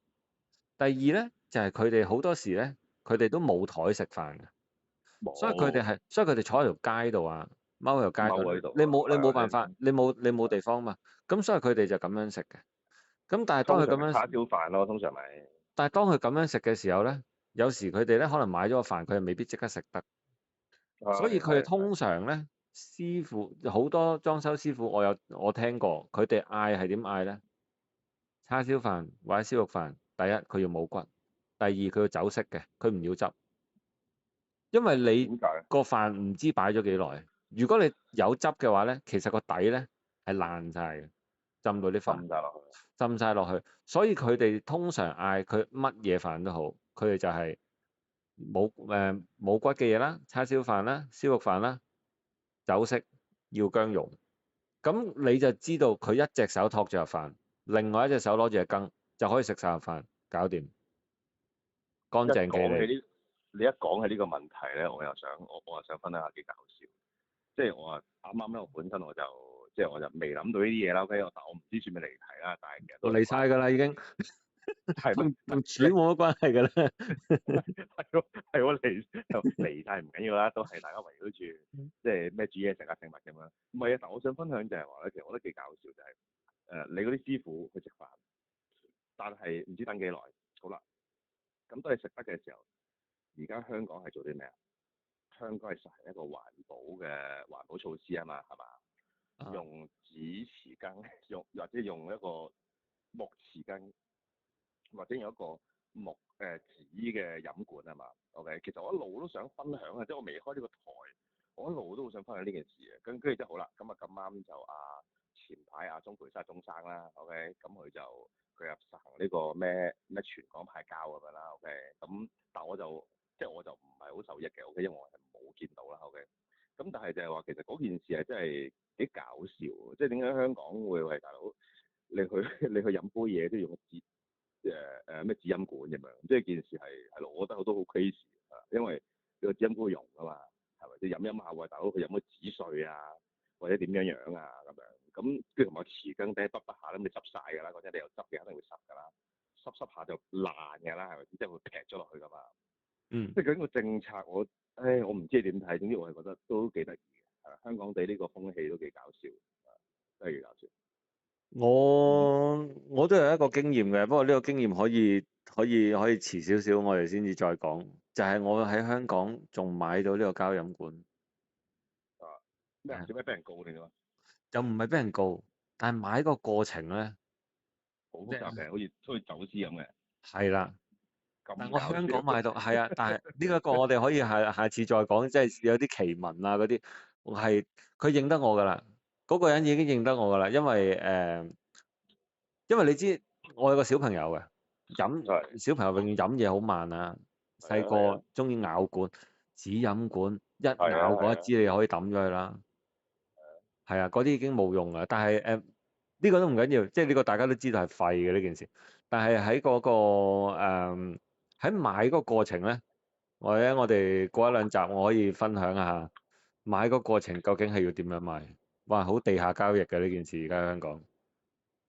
第二咧就係佢哋好多時咧，佢哋都冇台食飯嘅。冇所以佢哋坐喺條街度啊，踎喺條街度，踎喺度啊？你冇你係啊，冇辦法，你冇地方嘛，咁所以佢哋就咁樣食嘅。咁通常係叉燒飯咯，通常咪但係當佢咁樣食嘅時候咧，有時佢哋咧可能買咗個飯，佢又未必即刻食得，所以係係係。佢哋通常咧，師傅好多裝修師傅，我聽過，佢哋嗌係點嗌咧？叉燒飯或者燒肉飯，第一佢要冇骨，第二佢要走色嘅，佢唔要汁。因為你點解？個飯唔知擺咗幾耐，如果你有汁嘅話咧，其實個底咧係爛晒嘅，浸到啲飯，浸晒落去。浸晒落去，所以佢哋通常嗌佢乜嘢飯都好，佢哋就係冇骨嘅嘢啦，叉燒飯啦，燒肉飯啦，酒色要薑蓉，咁你就知道佢一隻手托住盒飯，另外一隻手攞住隻羹就可以食晒盒飯，搞掂，乾一淨企理。講起呢，你一講起呢個問題咧，我又想分享下幾搞笑。即係我啱啱咧，我本身我就未諗到呢啲嘢啦。OK，但我唔知算唔算離題啦。但係其實都係嚟晒㗎啦，已經係咩？唔係同煮冇乜關係㗎啦。係喎係喎離晒唔緊要啦，都係大家圍繞住即係咩煮嘢食啊、食物咁樣。唔係啊，但我想分享就係話咧，其實我覺得幾搞笑就係、你嗰啲師傅去食飯，但係唔知等幾耐。好啦，咁當你食得嘅時候，而家香港係做啲咩啊？香港係實行一個環保措施啊嘛，係嘛？啊，用紙匙羹，或者用一個木匙羹，或者用一個紙嘅飲管啊嘛。OK，其實我一路都想分享啊，即係我未開呢個台，我一路都好想分享呢件事嘅。跟住即係好啦，咁啊咁啱就前排鍾培生鐘生啦，OK，咁佢又實行呢個咩全港派膠咁樣啦，OK，咁但我就唔係好受益嘅，OK，因為我係冇見到啦，OK，咁但係就係話其實嗰件事係真係幾搞笑喎，即係點解香港會係大佬你去飲杯嘢都要用咩紙飲管咁樣，即係件事係咯，我覺得我都好 crazy 啊，因為你個紙飲管會溶噶嘛，係咪？即係飲下喂大佬佢飲咗紙碎啊，或者點樣啊咁樣，咁跟住同埋匙羹底筆下咁你濕晒㗎啦，嗰陣你又執嘅肯定會濕㗎啦，濕下就爛㗎啦，係咪？即係會劈咗落去㗎嘛。嗯，即係究竟個政策我唔知你點睇，總之我係覺得都幾得意嘅，係香港地呢個風氣都幾搞笑，真係幾搞笑。我都有一個經驗嘅，不過呢個經驗可以遲少少，我哋先至再講。就係我喺香港仲買到呢個膠飲管，啊咩啊？係做咩俾人告你㗎？又唔係俾人告，但係買個過程咧，好即係複雜嘅，好似走私咁嘅，係啦。但係我咁搞香港買笑。到係啊，但係呢一個我哋可以下次再講，即係有啲奇聞啊嗰啲，係佢認得我㗎啦，嗰個人已經認得我㗎啦，因為你知我有個小朋友嘅，係小朋友永遠飲嘢好慢啊，細個係啊係啊中意咬管，紙飲管一咬係啊係啊，嗰一支你可以抌咗佢啦，係啊，嗰啲已經冇用啦。但係呢個都唔緊要，即係呢個大家都知道係廢嘅呢件事。但係喺嗰個喺買嗰個過程咧，或者我哋過一兩集我可以分享一下買個過程究竟係要點樣買？哇，好地下交易嘅呢件事而家喺香港。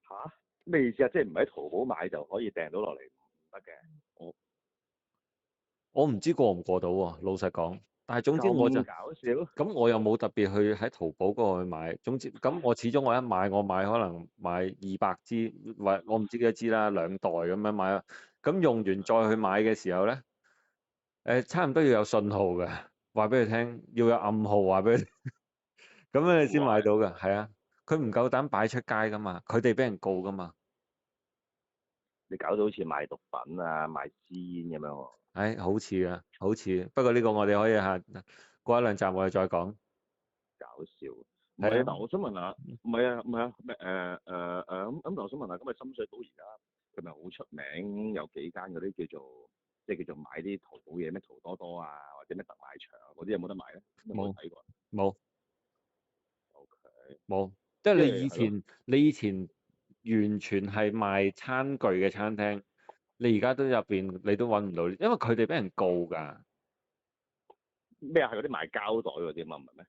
嚇？咩意思啊？即係唔喺淘寶買就可以訂到落嚟，唔得嘅。我我唔知過唔過到喎，老實講。但係總之我就咁搞笑？咁，我又冇特別去喺淘寶嗰度去買。總之咁，我始終我一買，我買可能買200支，或我唔知幾多支啦，2袋咁樣買。咁用完再去買嘅時候咧，差唔多要有信號嘅，話俾佢聽，要有暗號話俾佢聽，咁樣你先買到嘅。係啊，佢唔夠膽擺出街噶嘛，佢哋俾人告噶嘛。你搞到好似賣毒品啊、賣私煙咁樣喎。好似啊，好似。不過呢個我哋可以過一兩集我哋再講。搞笑。唔係啊，係啊。但我想問下，唔係啊，唔係啊，咩咁，但我想問下，咁啊深水埗而家佢咪好出名，有幾間嗰啲叫做即係叫做買啲淘寶嘢，咩淘多多啊，或者咩特賣場嗰啲有冇得買咧？有冇冇睇過冇？OK，冇，即係即你以係係咯，前你以前完全係賣餐具嘅餐廳，你而家都入邊你都揾唔到，因為佢哋俾人告㗎。咩啊？係嗰啲賣膠袋嗰啲嘛，唔係咩？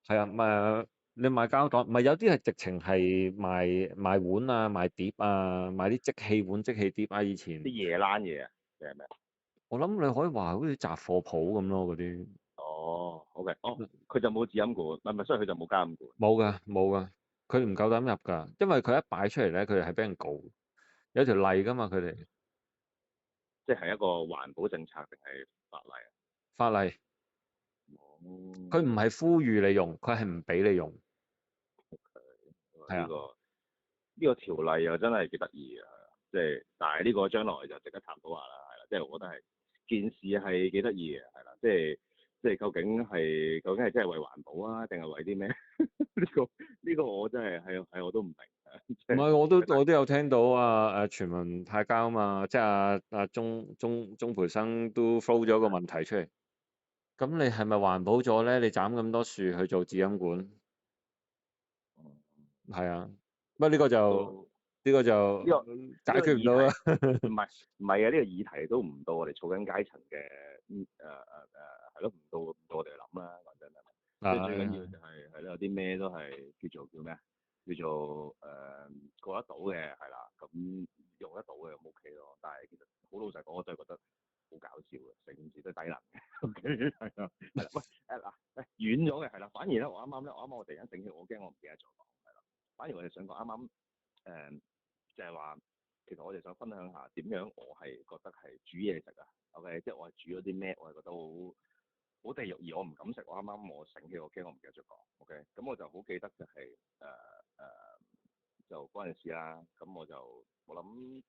係啊，你賣膠袋，唔係有啲係直情係賣碗啊、賣碟啊、賣啲即棄碗、即棄碟啊。以前啲夜冷嘢啊，定係咩？我諗你可以話好似雜貨鋪咁咯，嗰啲哦，OK，哦，佢就冇紙飲管，唔係，所以佢就冇膠飲管。冇㗎冇㗎，佢唔夠膽入㗎，因為佢一擺出嚟咧，佢哋係俾人告，有條例㗎嘛，佢哋即係一個環保政策定係法例啊？法例。哦，佢唔係呼籲你用，佢係唔俾你用。係啊。呢個呢個條例又真係幾得意嘅，係啊，即係但係呢個將來就值得探討下啦，係啦，即係我覺得係件事係幾得意嘅，係啦，即係究竟係真係為環保啊，定係為啲咩？呢個我真係我都唔明啊，即係唔係，我大都有聽到全民派膠嘛，即係鍾培生都 throw 咗個問題出嚟。咁你係咪環保咗咧？你斬咁多樹去做紙飲管，係啊。不過都呢個就呢個解呢個議決唔到啦。題唔係啊，呢個議題都唔到我哋草根階層嘅係咯，唔到我哋諗啦，講真係。即係最緊要就係咯，有啲咩都係叫咩啊？叫做過得到嘅係啦，咁用得到嘅咁 OK 咯。但係其實好老實講，我真係覺得好搞笑嘅，成件事都係低能嘅。OK 係啊，係啦，喂遠咗嘅係啦，反而咧我突然間醒起，我驚我唔記得咗講係啦。反而我哋想講啱啱就係話，其實我哋想分享下點樣我係覺得係煮嘢食啊。OK，即係我係煮咗啲咩，我係覺得好地獄，而我唔敢食。我啱啱我醒起，我驚我唔記得咗講。OK，咁我就好記得就係就嗰陣時啦。咁我諗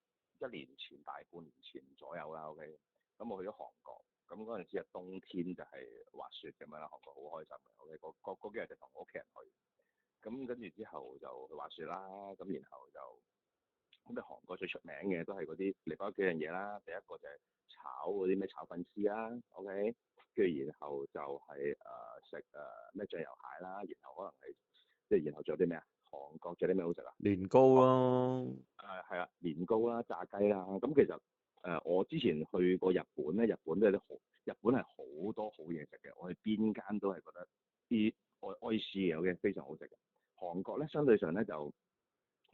大半年前左右啦。OK，咁我去咗韓國。咁嗰陣時係冬天，就係滑雪咁樣啦。韓國好開心嘅。OK，嗰幾日就同我屋企人去。咁跟住之後就去滑雪啦。咁然後就咁，你韓國最出名嘅都係嗰啲嚟講幾樣嘢啦。第一個就係炒嗰啲咩炒粉絲啦，OK，跟住然後就係食咩醬油蟹啦，然後可能係即係然後仲有啲咩啊？韓國仲有啲咩好食啊？年糕咯。係啊，年糕啦、炸雞啦。咁其實我之前去過日本咧，日本都有啲好，日本係好多好嘢食嘅。我去邊間都係覺得啲愛斯嘅，OK，非常好食嘅。韓國咧相對上咧就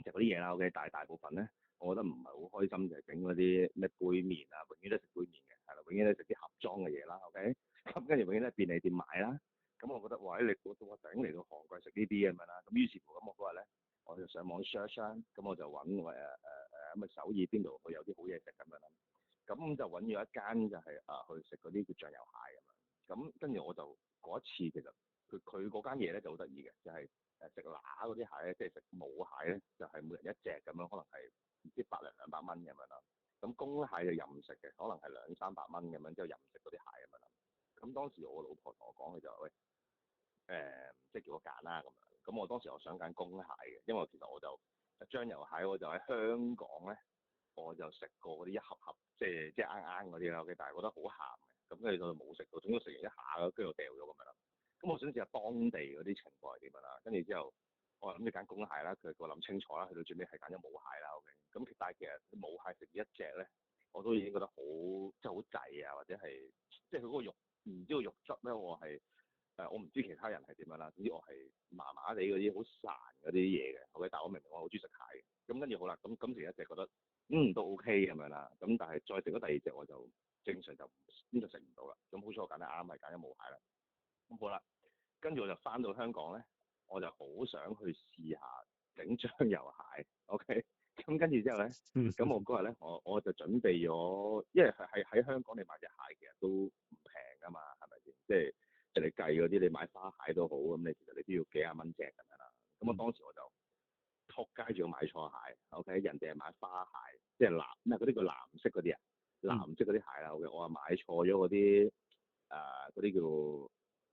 嗰啲嘢啦，OK，但係大部分咧，我覺得唔係好開心，就係整嗰啲咩杯麵啊，永遠都食杯麵嘅，係啦，永遠都食啲盒裝嘅嘢啦，OK，咁跟住永遠都係便利店買啦，咁我覺得哇，我頂嚟到韓國食呢啲咁樣啦，咁於是乎咁我嗰日咧，我就上網 search 啦，咁我就揾咁啊首爾邊度會有啲好嘢食咁樣啦，咁就揾咗一間就係去食嗰啲叫醬油蟹咁樣，咁跟住我就嗰一次其實佢嗰間嘢咧就好得意嘅，就係食乸嗰啲蟹咧，即係食母蟹咧，就係每人一隻咁樣，可能係唔知100-200蚊咁樣啦。咁公蟹就任食嘅，可能係200-300蚊咁樣，之後任食嗰啲蟹咁樣啦。咁當時我老婆同我講，佢就話喂即係叫我揀啦咁樣。咁我當時我想揀公蟹嘅，因為其實我就醬油蟹我就喺香港咧，我就食過嗰啲一盒盒，即係啱嗰啲啦，但係覺得好鹹嘅，咁跟住我就冇食到，總之食完一下跟住我掉咗咁樣啦。咁我想試下當地嗰啲情況係點樣啦，跟住之後我諗住揀公蟹啦，我諗清楚啦，去到最尾係揀咗母蟹啦。OK，咁但係其實母蟹食一隻咧，我都已經覺得好即係好滯啊，或者係即係佢嗰個肉，唔知個肉質咧，我唔知其他人係點樣啦。總之我係麻麻地嗰啲好潺嗰啲嘢嘅。OK，但係我明明我好中意食蟹嘅。咁跟住好啦，咁食一隻覺得都 OK 咁樣啦。咁但係再食咗第二隻我就正常就食唔到啦。咁好彩我揀得啱，係揀咗母蟹啦。咁好啦，跟住我就翻到香港咧。我就好想去試下整醬油蟹，OK，咁跟住之後咧，咁我嗰日咧，我就準備咗，因為喺香港你買隻蟹其實都唔平噶嘛，係咪先？即係你計嗰啲，你買花蟹都好，咁你其實你都要幾廿蚊隻咁樣啦。咁我當時我就撲街仲要買錯蟹，OK，人哋係買花蟹，即係嗰啲叫藍色嗰啲啊，藍色嗰啲蟹啦，OK，我話買錯咗嗰啲叫。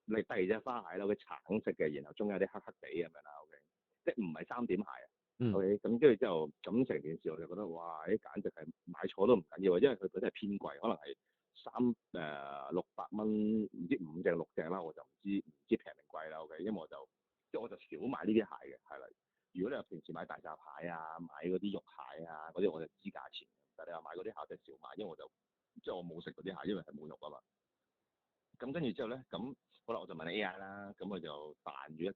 你第二隻花蟹啦，佢橙色嘅，然後中間有啲黑黑地咁樣啦，OK，即係唔係三點蟹啊，OK，咁跟住之後，咁成件事我就覺得哇，簡直係買錯都唔緊要啊，因為佢真係偏貴，可能係600蚊，唔知5隻6隻啦，我就唔知平定貴啦，OK，因為我就少買呢啲蟹嘅，係啦。如果你話平時買大閘蟹啊，買嗰啲肉蟹啊嗰啲，我就知價錢，但係你話買嗰啲蟹就少買，因為我冇食嗰啲蟹，因為係冇肉啊嘛。咁跟住之後咧，咁好啦，我就問 AI 啦，咁佢就彈咗一串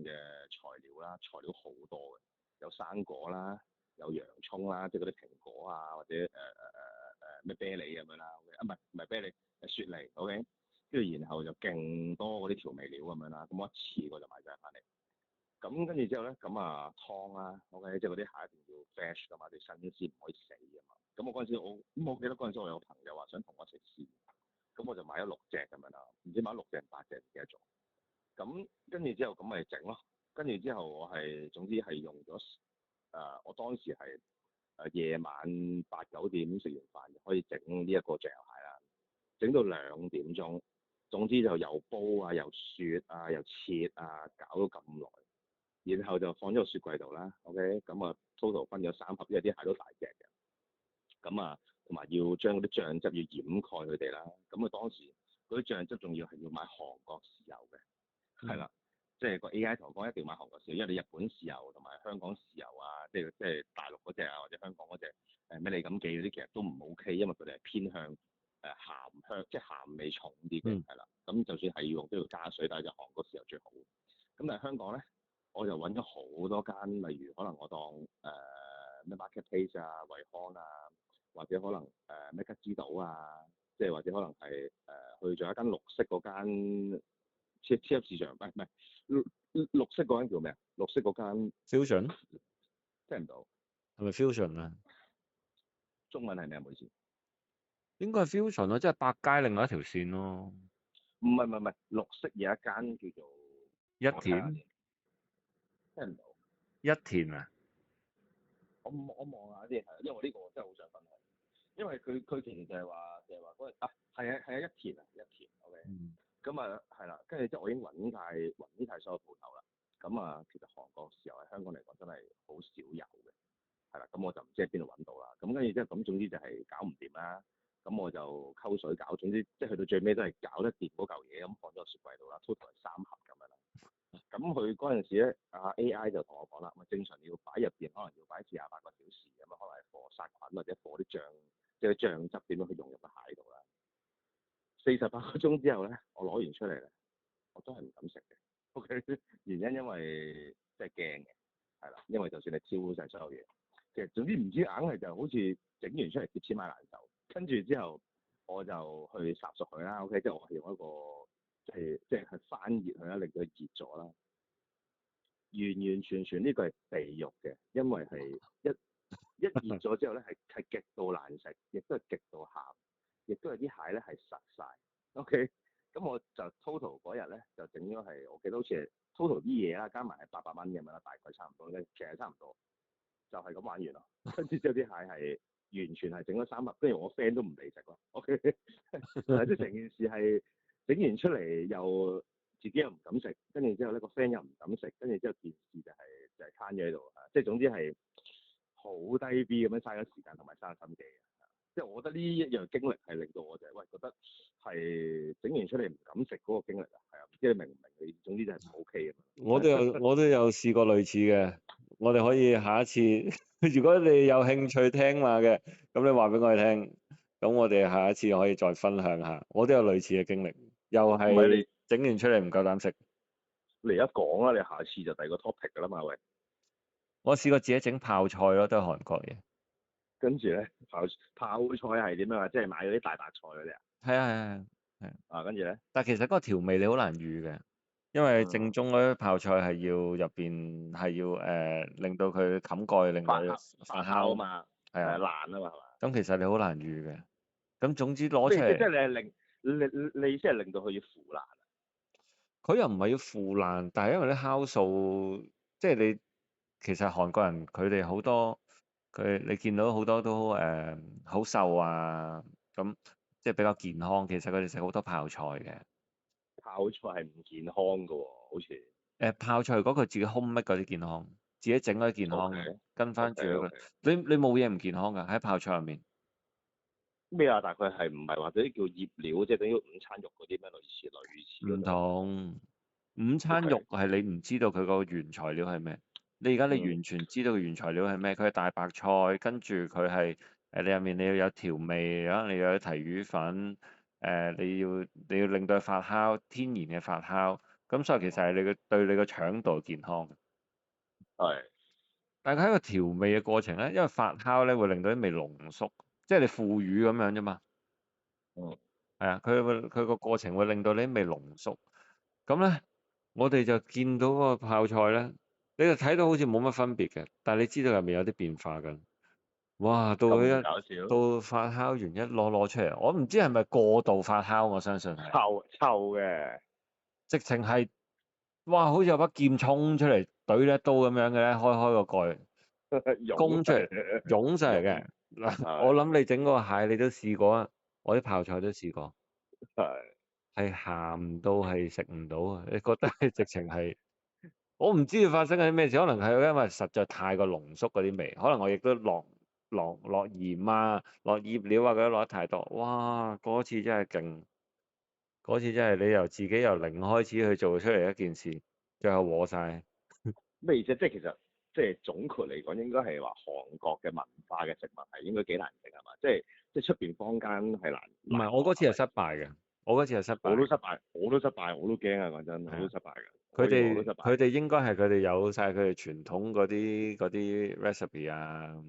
嘅材料啦，材料好多嘅，有生果啦，有洋葱啦，即係嗰啲蘋果啊，或者咩啤梨咁樣啦，OK，唔係啤梨，雪梨，OK，跟住然後就勁多嗰啲調味料咁樣啦，咁我一次過就買晒翻嚟。咁跟住之後咧，咁啊湯啦，OK，即係嗰啲蟹一定要 fresh 噶嘛，你新鮮唔可以死噶嘛。咁我嗰陣時我記得嗰陣時我有個朋友話想同我一齊試。咁我就買咗6隻咁樣啦，唔知買咗6隻定8隻唔記得咗。咁跟住之後咁咪整咯，跟住之後我總之係用咗我當時係夜晚8、9點食完飯就可以整呢一個醬油蟹啦，整到2點鐘，總之就又煲啊又雪啊又切啊，搞咗咁耐，然後就放咗個雪櫃度啦。OK，咁啊 total 分咗3盒，因為啲蟹都大隻嘅。咁啊，同埋要將嗰啲醬汁要掩蓋佢哋啦。咁啊，當時嗰啲醬汁仲係要買韓國豉油嘅，係啦，即係個 AI 同我講一定要買韓國豉油，因為你日本豉油同埋香港豉油啊，即係大陸嗰隻啊，或者香港嗰隻咩李錦記嗰啲，其實都唔 OK，因為佢哋係偏向鹹香，即係鹹味重啲嘅，係啦。咁就算係要用都要加水，但係就韓國豉油最好。咁但係香港咧，我就揾咗好多間，例如可能我當咩 Marketplace 啊、惠康啊。或者可能咩吉之島啊，即係或者可能係去咗一間綠色嗰間超級市場，唔係綠色嗰間叫咩啊？綠色嗰間 fusion 聽唔到，係咪 fusion 啊？中文係咩啊？唔好意思，應該係 fusion 咯，即係百佳另外一條線咯。唔係，綠色有一間叫做一田聽唔到，一田啊，我望下先，係，因為我呢個我真係好想分享，因為佢其實就係話嗰日係啊一田，OK。咁啊，係啦，跟住之後我已經揾晒所有鋪頭啦。咁啊，其實韓國豉油喺香港嚟講真係好少有嘅，係啦。咁我就唔知喺邊度揾到啦。咁跟住之後，咁總之就係搞唔掂啦。咁我就溝水搞，總之即係去到最尾都係搞得掂嗰嚿嘢，咁放咗個雪櫃度啦，total 係3盒咁樣啦。咁佢嗰陣時咧，AI 就同我講啦，咁正常你要擺入邊，可能要擺48個小時咁啊，可能係防殺菌或者防啲醬，即係醬汁點樣去融入個蟹度啦。48個鐘之後咧，我攞完出嚟咧，我都係唔敢食嘅。OK，原因因為即係驚嘅，係啦，因為就算你超晒所有嘢，其實總之唔知硬係就好似整完出嚟碟千買難受。跟住之後我就去烚熟佢啦。OK，即係我係用一個即係翻熱佢啦，令到佢熱咗啦。完完全全呢個係地獄嘅，因為係一熱咗之後咧，係極度難食，亦都係極度鹹，亦都係啲蟹咧係實晒。OK，咁我就 total 嗰日咧就整咗係，我記得好似係 total 啲嘢啦，加埋係800蚊咁樣啦，大概差唔多咧，其實差唔多，就係咁玩完咯。跟住之後啲蟹係完全係整咗3盒，跟住我 friend 都唔嚟食咯。OK，即係成件事係整完出嚟又自己又唔敢食，跟住之後咧個 friend 又唔敢食，跟住之後件事就係攤咗喺度啊！即係總之係好低 B 咁樣嘥咗時間同埋嘥咗心機嘅。即係我覺得呢一樣經歷係令到我就係喂覺得係整完出嚟唔敢食嗰個經歷啊，係啊，唔知你明唔明？你總之就係唔 OK 咁我都有試過類似嘅，我哋可以下一次，如果你有興趣聽話嘅，咁你話俾我哋聽，咁我哋下一次可以再分享下。我都有類似嘅經歷，又唔係係整完出嚟唔夠膽食。你而家講啦，你下次就第二個 topic 㗎啦嘛，喂。我試過自己整泡菜咯，都係韓國嘢。跟住咧泡菜係點樣啊？即係買嗰啲大白菜嗰啲啊？係啊係啊係啊，啊，跟住咧，但係其實嗰個調味你好難預嘅，因為正嗯，宗嗰啲泡菜係要入邊係要令到佢冚蓋，令佢發發酵啊酵。嘛，係啊，係啊，爛啊嘛，係嘛？咁其實你好難預嘅。咁總之攞出嚟，即係即係你係令你意思係令到佢要腐爛啊？佢又唔係要腐爛，但係因為啲酵素，即係你其實韓國人佢哋好多你見到好多都好瘦啊，咁即係比較健康。其實佢哋食好多泡菜嘅。泡菜係唔健康㗎喎，好似。泡菜嗰個自己 home make 嗰啲健康，自己整嗰啲健 O 康 K 嘅，跟 O 翻住 K 佢 O 嘅。K。你冇嘢唔健康㗎喺泡菜入面。咩啊？大概係唔係或者叫醃料，即係等於午餐肉嗰啲咩類似嗰唔種。同午 O 餐肉 K。係你唔知道佢個原材料係咩，你嗯。完全知道佢原材料係咩，佢係大白菜，跟住佢係你入面你要有調味啊，你要有提魚粉，你要令到佢發酵，天然嘅發酵，咁所以其實係對你個腸道健康。係。但係佢喺個調味嘅過程咧，因為發酵咧會令到啲味濃縮，即係你腐乳咁樣啫嘛。嗯。係啊，佢個過程會令到你啲味濃縮。咁咧，我哋就見到嗰個泡菜咧，你就睇到好似冇乜分別嘅，但係你知道入面有啲變化緊。哇！到佢咁一搞笑。到發酵完一攞出嚟，我唔知係咪過度發酵，我相信係，臭嘅。直情係哇，好似有把劍衝出嚟，懟一刀咁樣嘅咧，開個蓋。湧供出嚟，嚟湧上嚟湧。嘅。嗱，我係諗你整嗰個蟹你都試過啊，我啲泡菜都試過，係。係鹹到係食唔到啊！你覺得係直情係，我唔知發生緊啲咩事，可能係因為實在太過濃縮嗰啲味，可能我亦都落鹽啊，落醃料啊，嗰啲落得太多，哇！嗰次真係勁，嗰次真係你由自己由零開始去做出嚟一件事，最後和晒。咩意思？即係其實即係總括嚟講，應該係話韓國嘅文化嘅食物係應該幾難食係嘛？即係出邊坊間係難唔係，我嗰次係失學係咪？敗嘅，我嗰次係失敗嘅。我都失敗，我都失敗，我都驚啊！講真，我係啊。都失敗㗎。佢我認為我都哋失敗。佢哋應該係佢哋有晒佢哋傳統嗰啲 recipe 啊。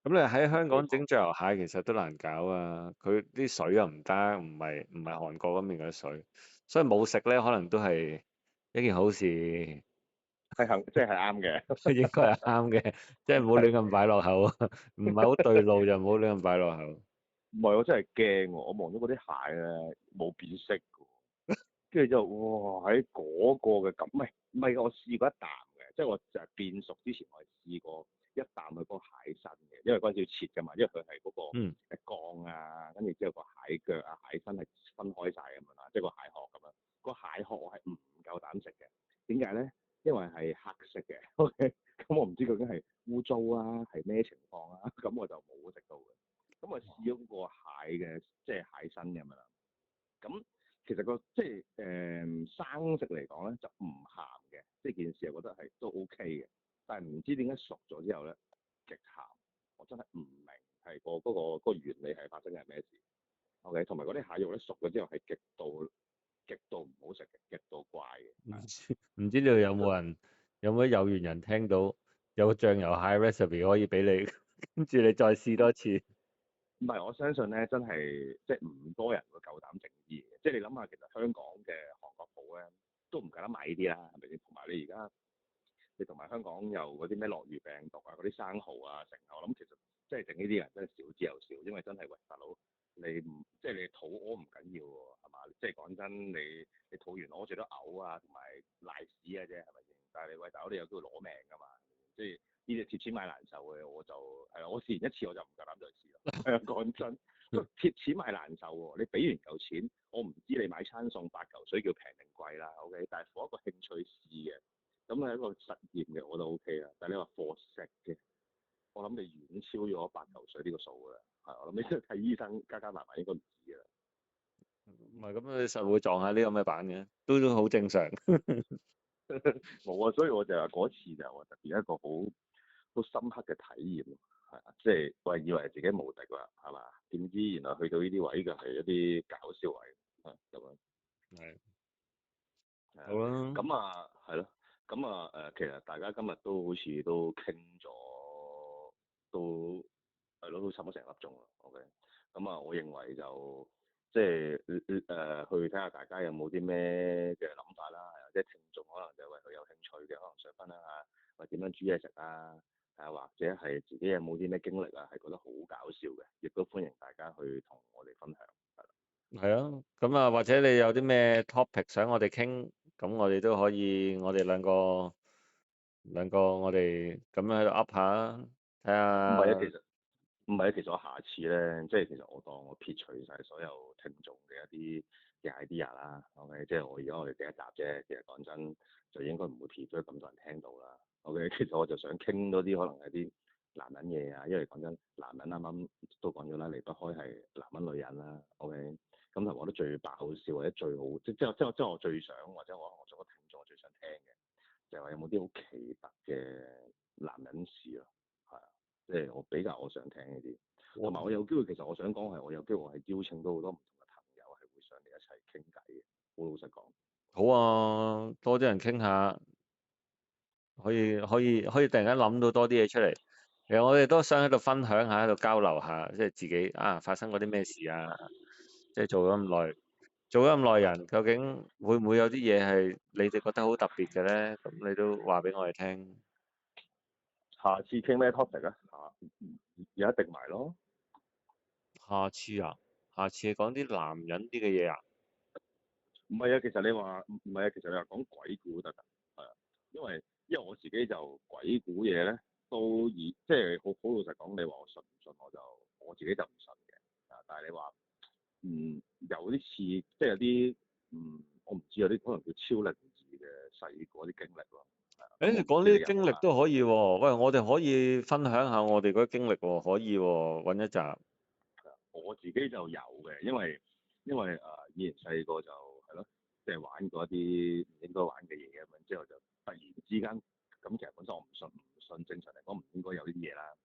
咁你喺香港整醬油蟹其實都難搞啊，佢啲水又唔得，唔係韓國嗰邊嗰啲水，所以冇食咧可能都係一件好事。應即係啱嘅。該係啱嘅，即係唔好亂咁擺落口，唔係好對路就唔好亂咁擺落口。唔係，我真係驚喎！我望到嗰啲蟹咧冇變色㗎喎，跟住之後哇喺嗰個嘅感，唔係我試過一啖嘅，即係我就係變熟之前我係試過一啖佢嗰個蟹身嘅，因為嗰陣時要切㗎嘛，因為佢係嗰個嗯。鋼啊，跟住之後個蟹腳啊、蟹身係分開晒咁樣啦，即係個蟹殼咁樣。個蟹殼我係唔夠膽食嘅，點解咧？因為係黑色嘅，OK，咁我唔知究竟係污糟啊，係咩情況啊，咁我就冇食到嘅。咁我試咗個蟹嘅，即係蟹身咁樣啦。咁其實即係生食嚟講咧就唔鹹嘅，即係件事我覺得係都 OK 嘅。但係唔知點解熟咗之後咧極鹹，我真係唔明係嗰個原理係發生緊係咩事。OK，同埋嗰啲蟹肉咧熟咗之後係極度唔好食嘅，極度怪嘅。唔知你度有冇有緣人聽到有個醬油蟹 recipe 可以俾你，跟住你再試多次。唔係，我相信咧，真係即係唔多人會夠膽整呢啲嘢。即係你諗下，其實香港嘅韓國鋪咧都唔夠膽買呢啲啦，係咪先？同埋你而家你同埋香港有嗰啲咩諾如病毒啊、嗰啲生蠔啊、成，我諗其實即係整呢啲人真係少之又少，因為真係喂大佬，你唔即係你肚屙唔緊要喎，係嘛？即係講真，你肚完屙最多嘔啊，同埋賴屎嘅啫，係咪先？但係你喂大佬，你有機會攞命㗎嘛？即係呢啲貼錢買難受嘅，我就係啦，我試完一次我就唔夠膽再試啦。係啊，講真，貼錢買難受喎，你俾完嚿錢，我唔知你買餐餸8嚿水叫平定貴啦，OK，但係for一個興趣試嘅，咁係一個實驗嘅，我覺得 OK 啦。但係你話貨食嘅，我諗你遠超咗8嚿水呢個數㗎啦，係我諗你睇醫生加埋應該唔止㗎啦。唔係咁，你實會撞下呢咁嘅板嘅，都好正常。冇啊，所以我就話嗰次就話特別一個好深刻嘅體驗，係啊，即係我係以為自己無敵啦，係嘛？點知原來去到呢啲位就係一啲搞笑位，咁樣。係，係啊，好啦，咁啊係咯，咁啊其實大家今日都好似都傾咗，都係咯，都差唔多成粒鐘啦。OK，咁啊，我認為就即係去睇下大家有冇啲咩嘅諗法啦，係啊，即係聽眾可能就為佢有興趣嘅，可能想分享下或點樣煮嘢食啊，或者係自己有冇啲咩經歷啊，係覺得好搞笑嘅，亦都歡迎大家去同我哋分享。係啊，咁啊，或者你有啲咩 topic 想我哋傾，咁我哋都可以，我哋兩個我哋咁樣喺度噏下，睇唔係啊，下。唔係啊，其實我下次咧，即係其實我當我撇除晒所有聽眾嘅一啲嘅 idea 啦，OK，即係我哋第一集啫，其實講真就應該唔會撇咗咁多人聽到啦，OK，其實我就想傾多啲可能係啲男人嘢啊，因為講真，男人啱啱都講咗啦，離不開係男人女人啦，OK，咁同埋我覺得最爆笑或者最好，即係我最想或者我做個聽眾我最想聽嘅，就係話有冇啲好奇特嘅男人事咯，係啊。即係我想聽呢啲，同埋我有機會，其實我想講係我有機會係邀請到好多唔同嘅朋友係會上嚟一齊傾偈嘅，好老實講。好啊，多啲人傾下，可以突然間諗到多啲嘢出嚟。其實我哋都想喺度分享下，喺度交流下，即係自己發生過啲咩事啊，即係做咗咁耐人，究竟會唔會有啲嘢係你哋覺得好特別嘅咧？咁你都話俾我哋聽。下次傾咩 topic 啊？有一定埋咯。下次講啲男人啲嘅嘢啊。唔係啊，其實你話唔係啊，其實你話講鬼故都得㗎，係啊，因為我自己就鬼故嘢咧，都即係好老實講，你話我信唔信我自己就唔信嘅，但係你話有啲似即係有啲我唔知有啲可能叫超靈異嘅細個啲經歷咯，係啊，咁誒，你我唔知講呢啲經歷你有冇啦。都可以喎。喂，我哋可以分享下我哋嗰啲經歷喎，可以喎，揾一集。我自己就有嘅，因為以前細個就係咯，即係玩過一啲唔應該玩嘅嘢咁樣，之後就突然之間咁，其實本身我唔信，正常嚟講唔應該有呢啲嘢啦，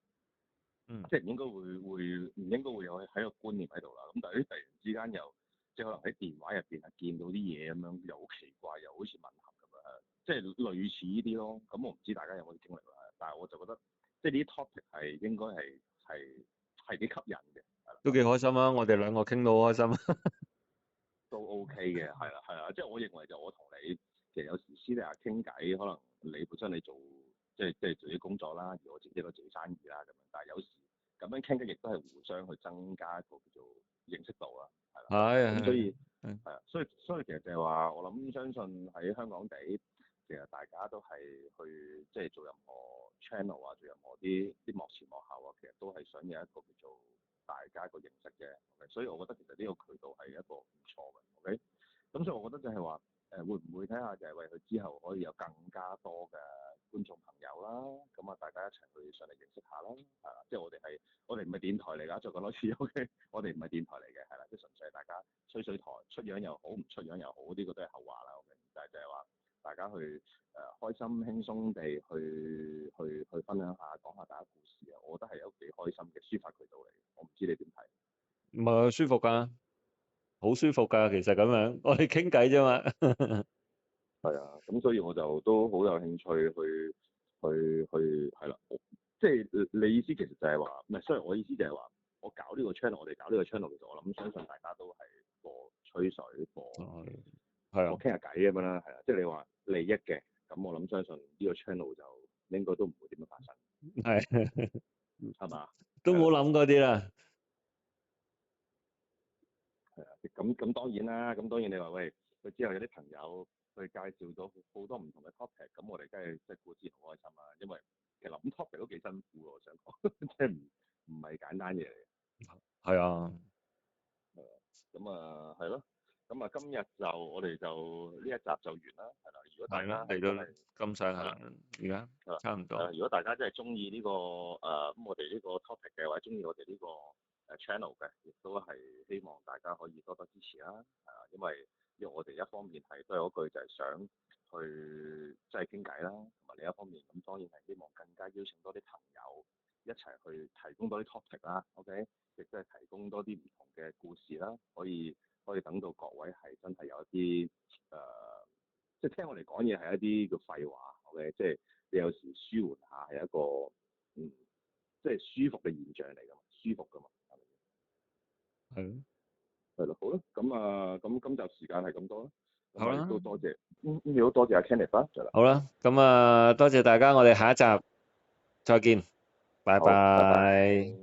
嗯。即係唔應該唔應該會有喺個觀念喺度啦。咁但係突然之間又即係可能喺電話入邊係見到啲嘢咁樣，又好奇怪，又好似吻合咁樣，即係類似呢啲咯。咁我唔知大家有冇啲經歷啦，但係我就覺得即係呢啲 topic 係應該係幾吸引嘅，係啦。都幾開心啊！我哋兩個傾到好開心。都 OK 嘅，係啦，係啦，即係我認為就我同你其實有時私底下傾偈，可能你本身你做即係做啲工作啦，而我自己都做生意啦咁樣，但係有時咁樣傾偈亦都係互相去增加一個叫做認識度啦，係啦，咁所以係。係啊，所以其實就係話我諗相信喺香港地，其實大家都係去即係做任何 channel 啊，做任何啲幕前幕後啊，其實都係想有一個叫做大家一個認識嘅，OK，所以我覺得其實呢個渠道係一個唔錯嘅，OK，咁所以我覺得就係話會唔會睇下就係為佢之後可以有更加多嘅觀眾朋友啦，咁啊大家一齊去上嚟認識下啦，係啦，即係我哋唔係電台嚟㗎，再講多次，OK，我哋唔係電台嚟嘅，係啦，即係純粹係大家吹水台出樣又好，唔出樣又好，呢個都係後話啦，OK，但係就係話大家去開心輕鬆地去分享下，講下大家故事啊，我覺得係有幾開心嘅抒發渠道嚟嘅，我唔知你點睇？唔係舒服㗎，好舒服㗎。其實咁樣，我哋傾偈啫嘛。係啊，咁所以我就都好有興趣去係啦，即係你意思其實就係話，唔係，所以我意思就係話，我搞呢個 channel，我哋搞呢個 channel，其實我諗相信大家都係播吹水，播係啊。傾下偈咁樣啦，係啊，即係你話利益嘅，咁我諗相信呢個 channel 就應該都唔會點樣發生，係。係嘛？係啦，都冇諗嗰啲啦。係啊，咁當然啦，咁當然你話喂，佢之後有啲朋友去介紹咗好多唔同嘅 topic，咁我哋梗係即係固之好開心啦，因為其實諗 topic 都幾辛苦喎，我想講，即係唔係簡單嘢嚟嘅。係啊。咁啊係咯，咁啊，今日就我哋就呢一集就完啦，係啦。如果大係啦，家嚟到咁上下，而家係啦差唔多。如果大家真係中意呢個咁我哋呢個 topic 嘅，或者中意我哋呢個channel 嘅，亦都係希望大家可以多多支持啦，因為我哋一方面係都係嗰句就係想去即係傾偈啦，同埋另一方面咁當然係希望更加邀請多啲朋友一齊去提供多啲 topic 啦，OK，亦都係提供多啲唔同嘅故事啦，可以等到各位係真係有一啲即係聽我哋講嘢係一啲叫廢話，OK，即係你有時舒緩下係一個即係舒服嘅現象嚟㗎嘛，舒服㗎嘛，係咪？係咯。係咯，好啦，咁今集時間係咁多啦，咁啊亦好啦，都多謝，亦都多謝阿 Kenneth 啦，係啦，好啦，咁啊，多謝大家，我哋下一集再見，拜好，拜拜。拜。